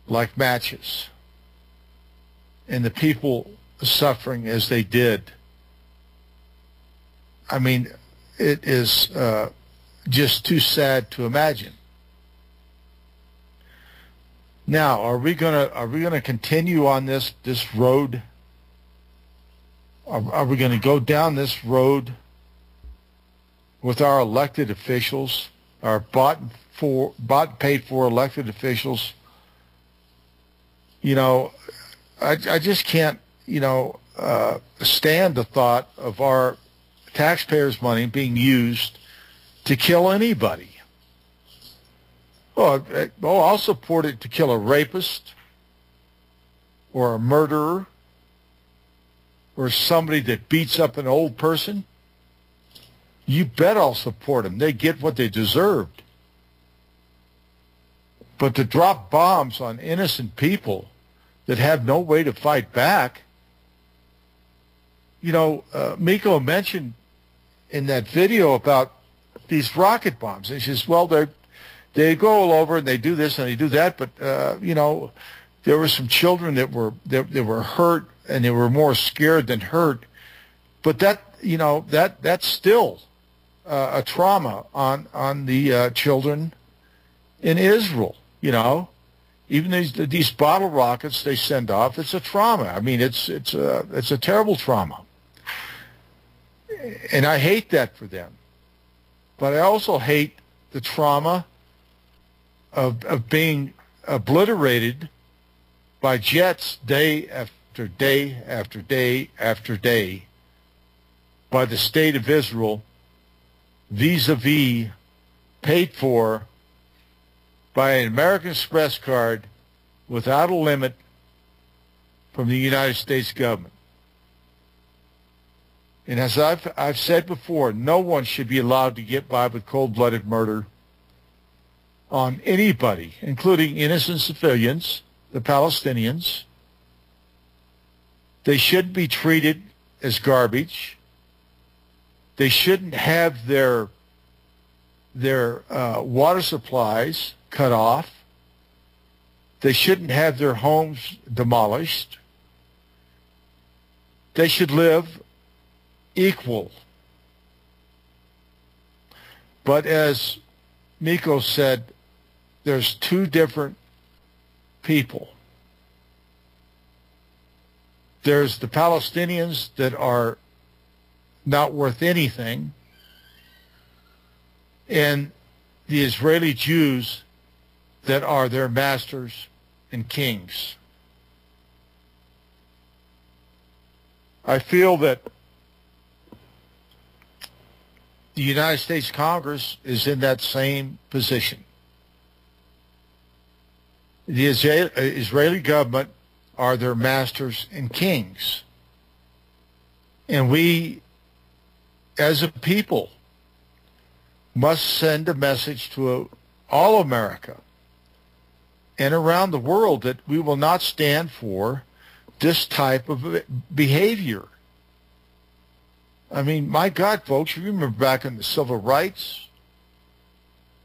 like matches, and the people suffering as they did. I mean, it is just too sad to imagine. Now, are we gonna continue on this road? Are we going to go down this road with our elected officials, our bought and paid for elected officials? You know, I just can't, stand the thought of our taxpayers' money being used to kill anybody. I'll support it to kill a rapist or a murderer or somebody that beats up an old person. You bet I'll support them. They get what they deserved. But to drop bombs on innocent people that have no way to fight back, Miko mentioned in that video about these rocket bombs. And she says, well, they go all over and they do this and they do that, but there were some children that were hurt, and they were more scared than hurt. But that's still a trauma on the children in Israel. Even these bottle rockets they send off, it's a trauma. I mean, it's a terrible trauma, and I hate that for them. But I also hate the trauma of being obliterated by jets day after day after day after day by the state of Israel, vis-a-vis paid for by an American Express card without a limit from the United States government. And as I've said before, no one should be allowed to get by with cold-blooded murder on anybody, including innocent civilians, the Palestinians. They shouldn't be treated as garbage. They shouldn't have their water supplies cut off. They shouldn't have their homes demolished. They should live equal. But as Miko said, there's two different people. There's the Palestinians that are not worth anything, and the Israeli Jews that are their masters and kings. I feel that the United States Congress is in that same position. The Israeli government are their masters and kings. And we, as a people, must send a message to all America and around the world that we will not stand for this type of behavior. I mean, my God, folks, you remember back in the civil rights,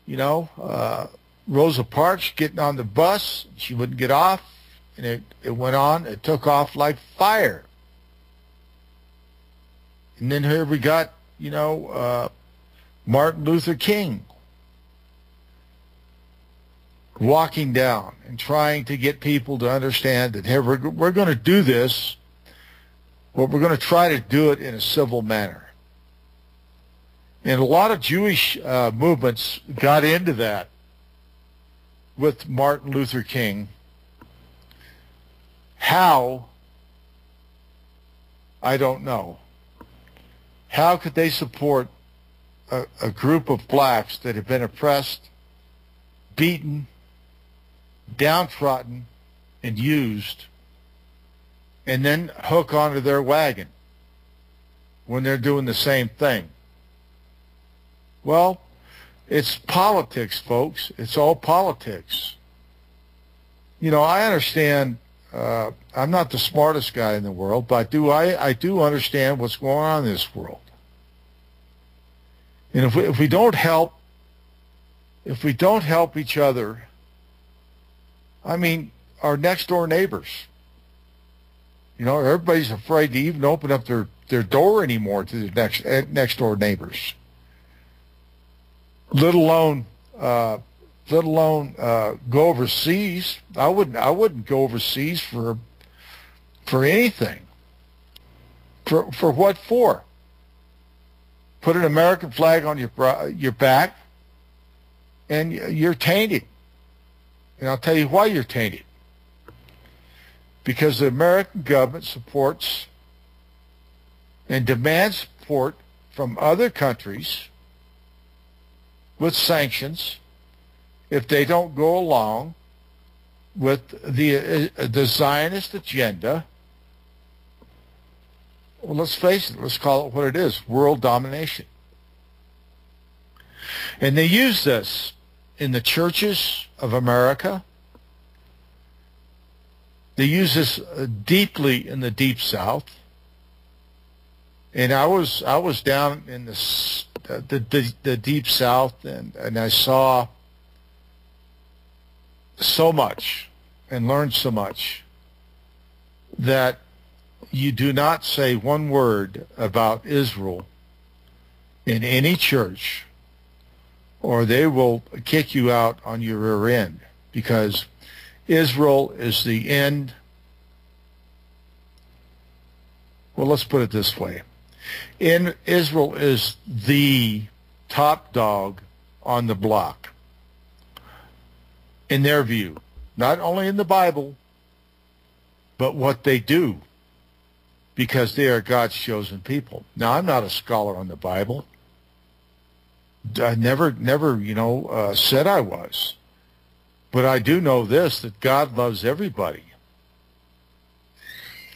Rosa Parks getting on the bus, she wouldn't get off, and it went on, it took off like fire. And then here we got, Martin Luther King walking down and trying to get people to understand that, hey, we're going to do this, but we're going to try to do it in a civil manner. And a lot of Jewish movements got into that with Martin Luther King. How? I don't know. How could they support a group of blacks that have been oppressed, beaten, downtrodden, and used, and then hook onto their wagon when they're doing the same thing? Well, it's politics, folks. It's all politics. I understand. I'm not the smartest guy in the world, but I do understand what's going on in this world. And if we don't help each other, I mean, our next door neighbors, everybody's afraid to even open up their door anymore to their next door neighbors. Let alone go overseas. I wouldn't go overseas for anything. For what for? Put an American flag on your back, and you're tainted. And I'll tell you why you're tainted. Because the American government supports and demands support from other countries with sanctions if they don't go along with the Zionist agenda. Well, let's face it, let's call it what it is, world domination. And they use this in the churches of America. They use this deeply in the Deep South. And I was down in the Deep South, and I saw so much and learned so much that you do not say one word about Israel in any church, or they will kick you out on your rear end, because Israel is the end. Well, let's put it this way. Israel is the top dog on the block, in their view, not only in the Bible, but what they do, because they are God's chosen people. Now, I'm not a scholar on the Bible. I never, said I was. But I do know this, that God loves everybody.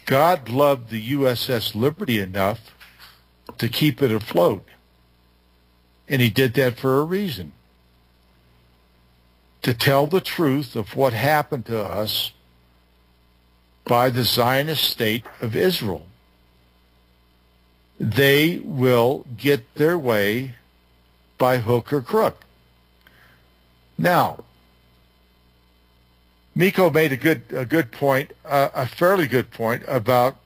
God loved the USS Liberty enough to keep it afloat. And he did that for a reason. To tell the truth of what happened to us by the Zionist state of Israel. They will get their way by hook or crook. Now, Miko made a good point, a fairly good point about,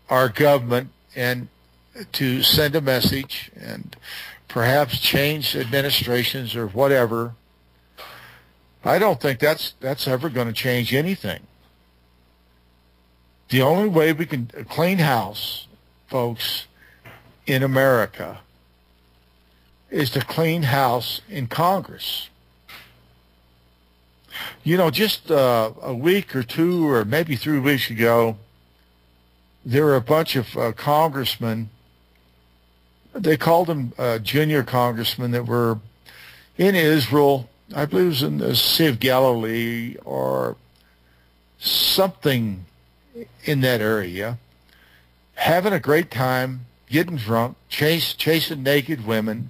our government, and to send a message and perhaps change administrations or whatever. I don't think that's ever going to change anything. The only way we can clean house, folks, in America is to clean house in Congress. Just a week or two or maybe 3 weeks ago, there were a bunch of congressmen, they called them junior congressmen, that were in Israel. I believe it was in the Sea of Galilee or something in that area, having a great time, getting drunk, chasing naked women,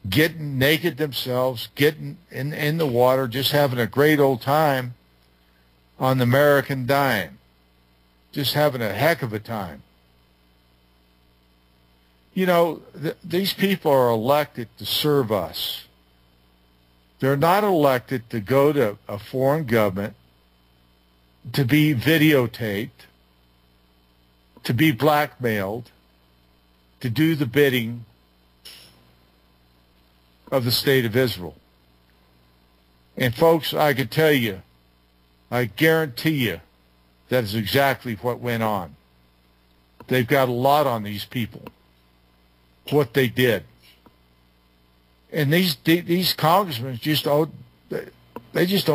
getting naked themselves, getting in the water, just having a great old time on the American dime, just having a heck of a time. You know, these people are elected to serve us. They're not elected to go to a foreign government, to be videotaped, to be blackmailed, to do the bidding of the state of Israel. And folks, I can tell you, I guarantee you, that is exactly what went on. They've got a lot on these people, what they did. And these congressmen just don't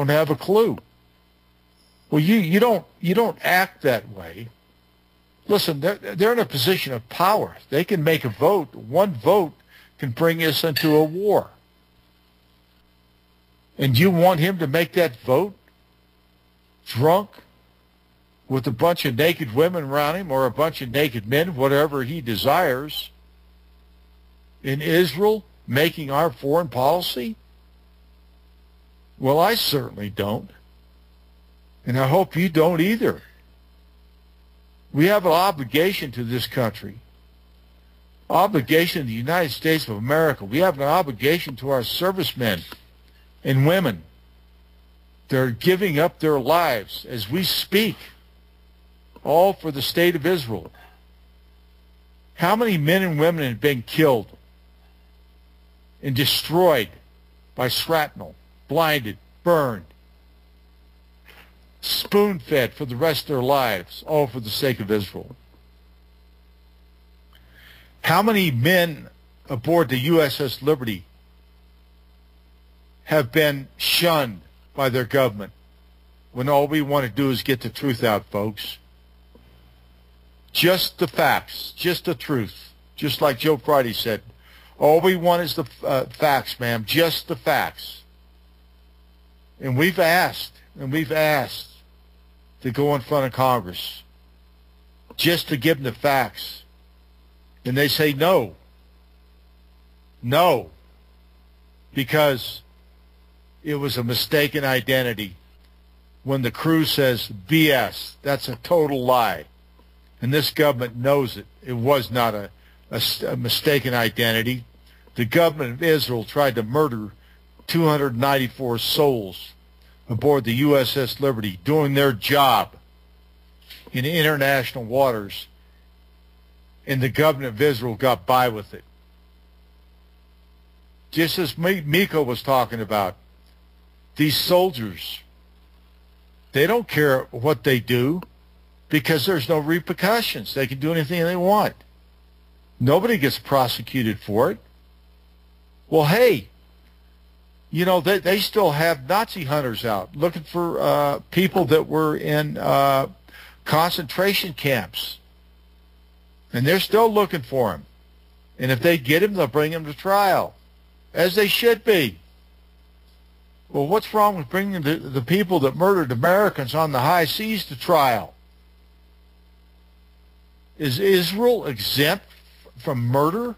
have a clue. Well, you don't act that way. Listen, they're in a position of power. They can make a vote. One vote can bring us into a war. And you want him to make that vote drunk with a bunch of naked women around him or a bunch of naked men, whatever he desires, in Israel, making our foreign policy? Well, I certainly don't. And I hope you don't either. We have an obligation to this country, obligation to the United States of America. We have an obligation to our servicemen and women. They're giving up their lives as we speak, all for the state of Israel. How many men and women have been killed and destroyed by shrapnel, blinded, burned, spoon-fed for the rest of their lives, all for the sake of Israel? How many men aboard the USS Liberty have been shunned by their government when all we want to do is get the truth out, folks? Just the facts, just the truth. Just like Joe Friday said, all we want is the facts, ma'am, just the facts. And we've asked to go in front of Congress just to give them the facts. And they say no. No. Because it was a mistaken identity. When the crew says BS, that's a total lie. And this government knows it. It was not a mistaken identity. The government of Israel tried to murder 294 souls aboard the USS Liberty doing their job in international waters, and the government of Israel got by with it. Just as Miko was talking about, these soldiers, they don't care what they do because there's no repercussions. They can do anything they want. Nobody gets prosecuted for it. Well, hey, you know, they still have Nazi hunters out looking for people that were in concentration camps. And they're still looking for him. And if they get him, they'll bring him to trial, as they should be. Well, what's wrong with bringing the people that murdered Americans on the high seas to trial? Is Israel exempt from murder?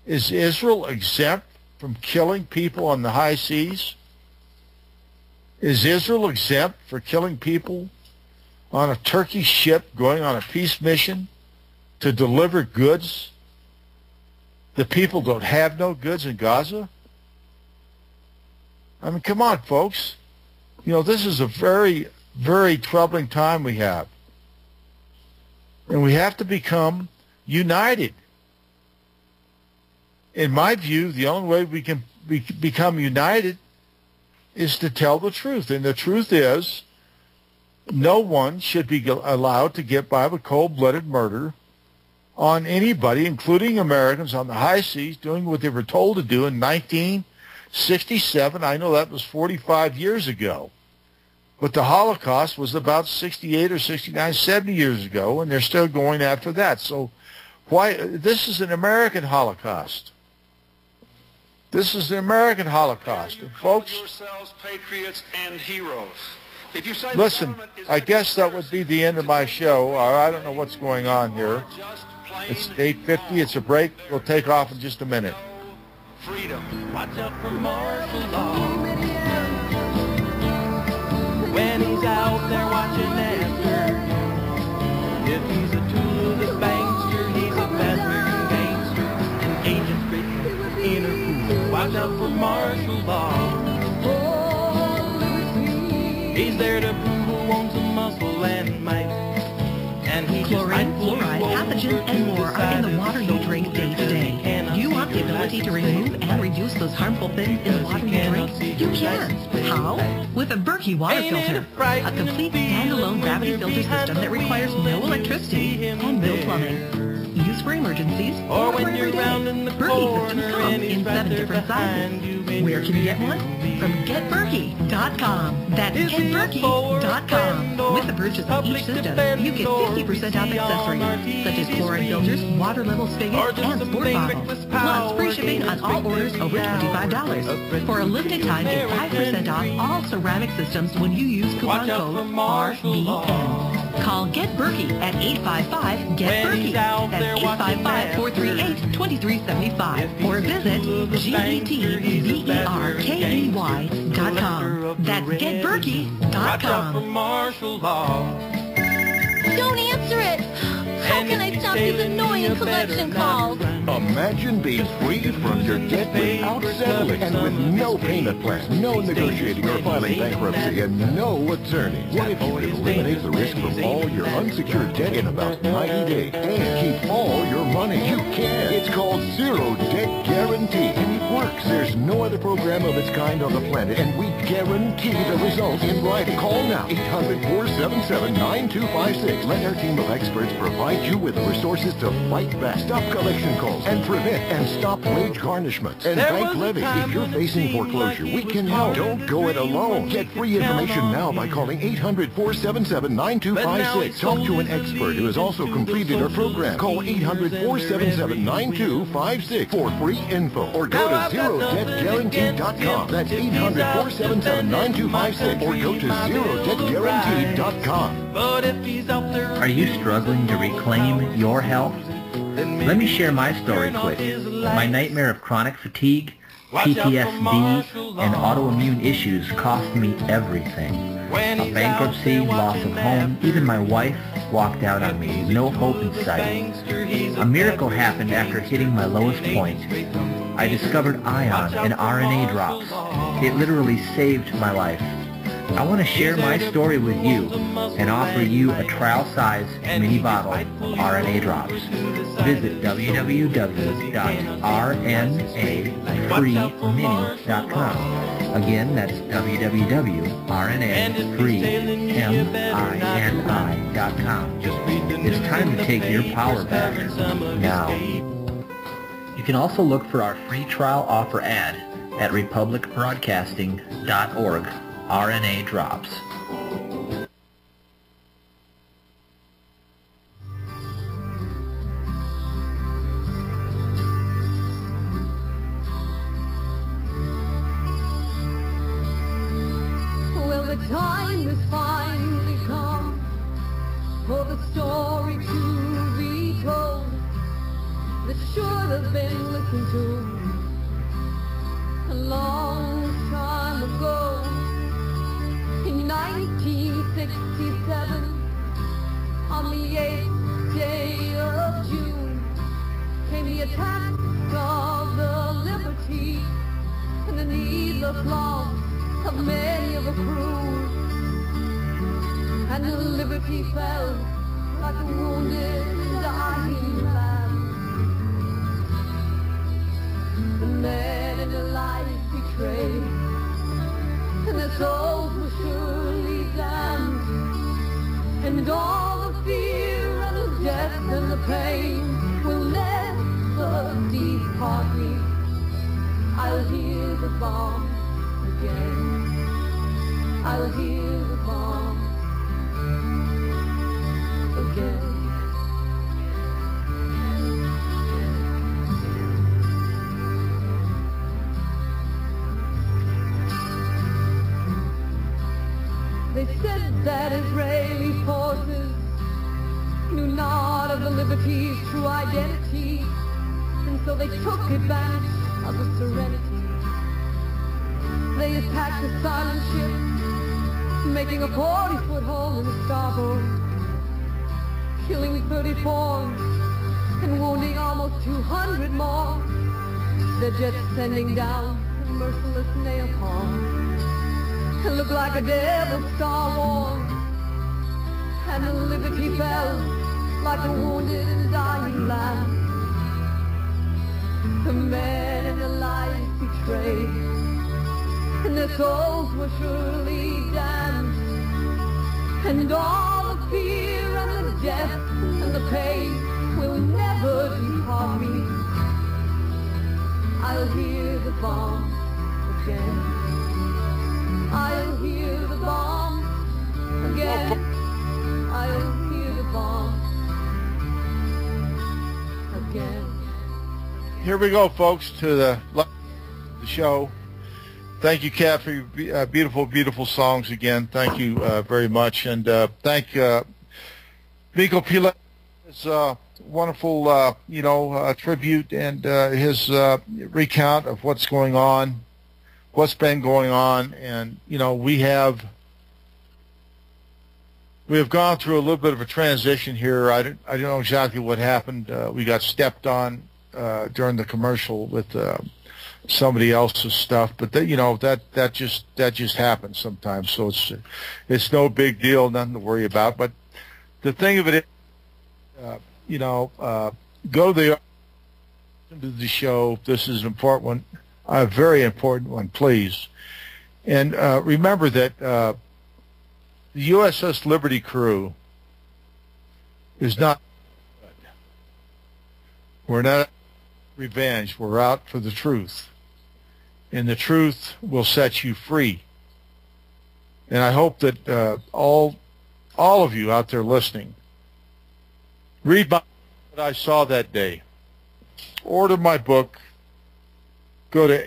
Is Israel exempt from killing people on the high seas? Is Israel exempt for killing people on a Turkish ship going on a peace mission to deliver goods? The people don't have no goods in Gaza? I mean, come on, folks. You know, this is a very, very troubling time we have. And we have to become united. In my view, the only way we can become united is to tell the truth. And the truth is, no one should be allowed to get by with cold-blooded murder on anybody, including Americans on the high seas, doing what they were told to do in 1967. I know that was 45 years ago. But the Holocaust was about 68 or 69, 70 years ago, and they're still going after that. So why? This is an American Holocaust. This is the American Holocaust. You folks, call yourselves patriots and heroes. If you say Listen, I guess that would be the end of my show. I don't know what's going on here. It's 8:50. It's a break. We'll take off in just a minute. Freedom. Watch out for martial law. When he's out there watching after. If he's a tool of the bankster, he's a fast-moving gangster. An agent straight in her pool. Watch out for martial law. He's there to prove who owns the muscle and might. And he Chlorine, fluoride, pathogens, and more are in the water you drink day to day. Do you want the ability to remove and reduce those harmful things in the water you drink? You can. How? With a Berkey water filter. A complete standalone gravity filter system that requires no electricity and no plumbing. Used for emergencies or when you're around in the Berkey systems come in 7 different sizes. Where can you get one? From GetBerkey.com. That's GetBerkey.com. With the purchase of each system, you get 50% off accessories, such as chlorine filters, water level spigots, and sport bottles. Plus, free shipping on all orders over $25. For a limited time, get 5% off all ceramic systems when you use coupon code RBN. Call Get Berkey at 855-GET-BERKEY. That's 855-438-2375. Or visit GetBerkey.com. That's GetBerkey.com. Don't answer it! How can I stop these annoying collection calls? Imagine being free from your debt without settling and with no payment plan, no negotiating or filing bankruptcy, and no attorney. What if you could eliminate the risk from all your unsecured debt in about 90 days and keep all your money? You can. It's called Zero Debt Guarantee, and it works. There's no other program of its kind on the planet, and we guarantee the results in writing. Call now, 800-477-9256. Let our team of experts provide you with the resources to fight back, stop collection calls, and prevent and stop wage garnishments and bank levies. If you're facing foreclosure, we can help. Don't go it alone. Get free information now by calling 800-477-9256. Talk to an expert who has also completed our program. Call 800-477-9256 for free info, or go to ZeroDebtGuarantee.com. That's 800-477-9256, or go to ZeroDebtGuarantee.com. Are you struggling to reclaim your health? Let me share my story quick. My nightmare of chronic fatigue, PTSD, and autoimmune issues cost me everything. A bankruptcy, loss of home, even my wife walked out on me, no hope in sight. A miracle happened after hitting my lowest point. I discovered ion and RNA drops. It literally saved my life. I want to share my story with you and offer you a trial-size mini bottle of RNA drops. Visit www.rnafreemini.com. Again, that's www.rnafreemini.com. It's time to take your power back now. You can also look for our free trial offer ad at republicbroadcasting.org. RNA drops. Well, the time has finally come for the story to be told that should have been listened to a long time ago. In 1967, on the 8th day of June, came the attack of the Liberty and the needless loss of many of the crew. And the Liberty fell like a wounded, dying lamb. The men in the life betrayed, and their souls were surely damned. And all the fear and the death and the pain will never depart me. I'll hear the bomb again. I'll hear the bomb again. They say liberty's true identity, and so they took advantage of the serenity. They attacked the silent ship, making a 40-foot hole in the starboard, killing 34 and wounding almost 200 more. Their jets sending down a merciless napalm. It looked like a devil's Star Wars, and the liberty fell like a wounded and dying lamb. The men and the lies betrayed, and their souls were surely damned. And all the fear and the death and the pain will never depart me. I'll hear the bomb again. I'll hear the bomb again. I'll hear the bomb again. Here we go, folks, to the show. Thank you, Kat, for your beautiful, beautiful songs again. Thank you very much. And thank Miko Peled, his wonderful, tribute and his recount of what's going on, what's been going on. And, we have gone through a little bit of a transition here. I don't know exactly what happened. We got stepped on during the commercial with somebody else's stuff, but that just happens sometimes. So it's no big deal, nothing to worry about. But the thing of it is, go to the show. This is an important one, a very important one, please. And remember that the USS Liberty crew is not good. We're not revenge. We're out for the truth. And the truth will set you free. And I hope that all of you out there listening, read my What I Saw That Day. Order my book. Go to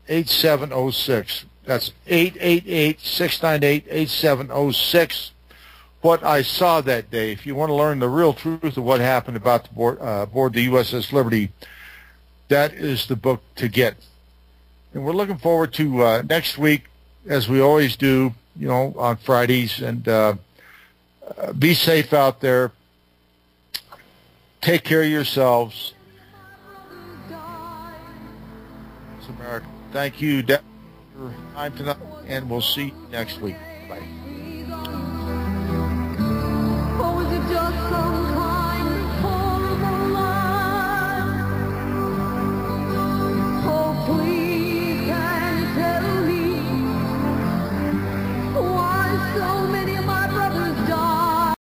888-698-8706. That's 888-698-8706. What I Saw That Day. If you want to learn the real truth of what happened about aboard the USS Liberty, that is the book to get. And we're looking forward to next week, as we always do, on Fridays. And be safe out there. Take care of yourselves. It's America. Thank you for your time tonight, and we'll see you next week. Bye.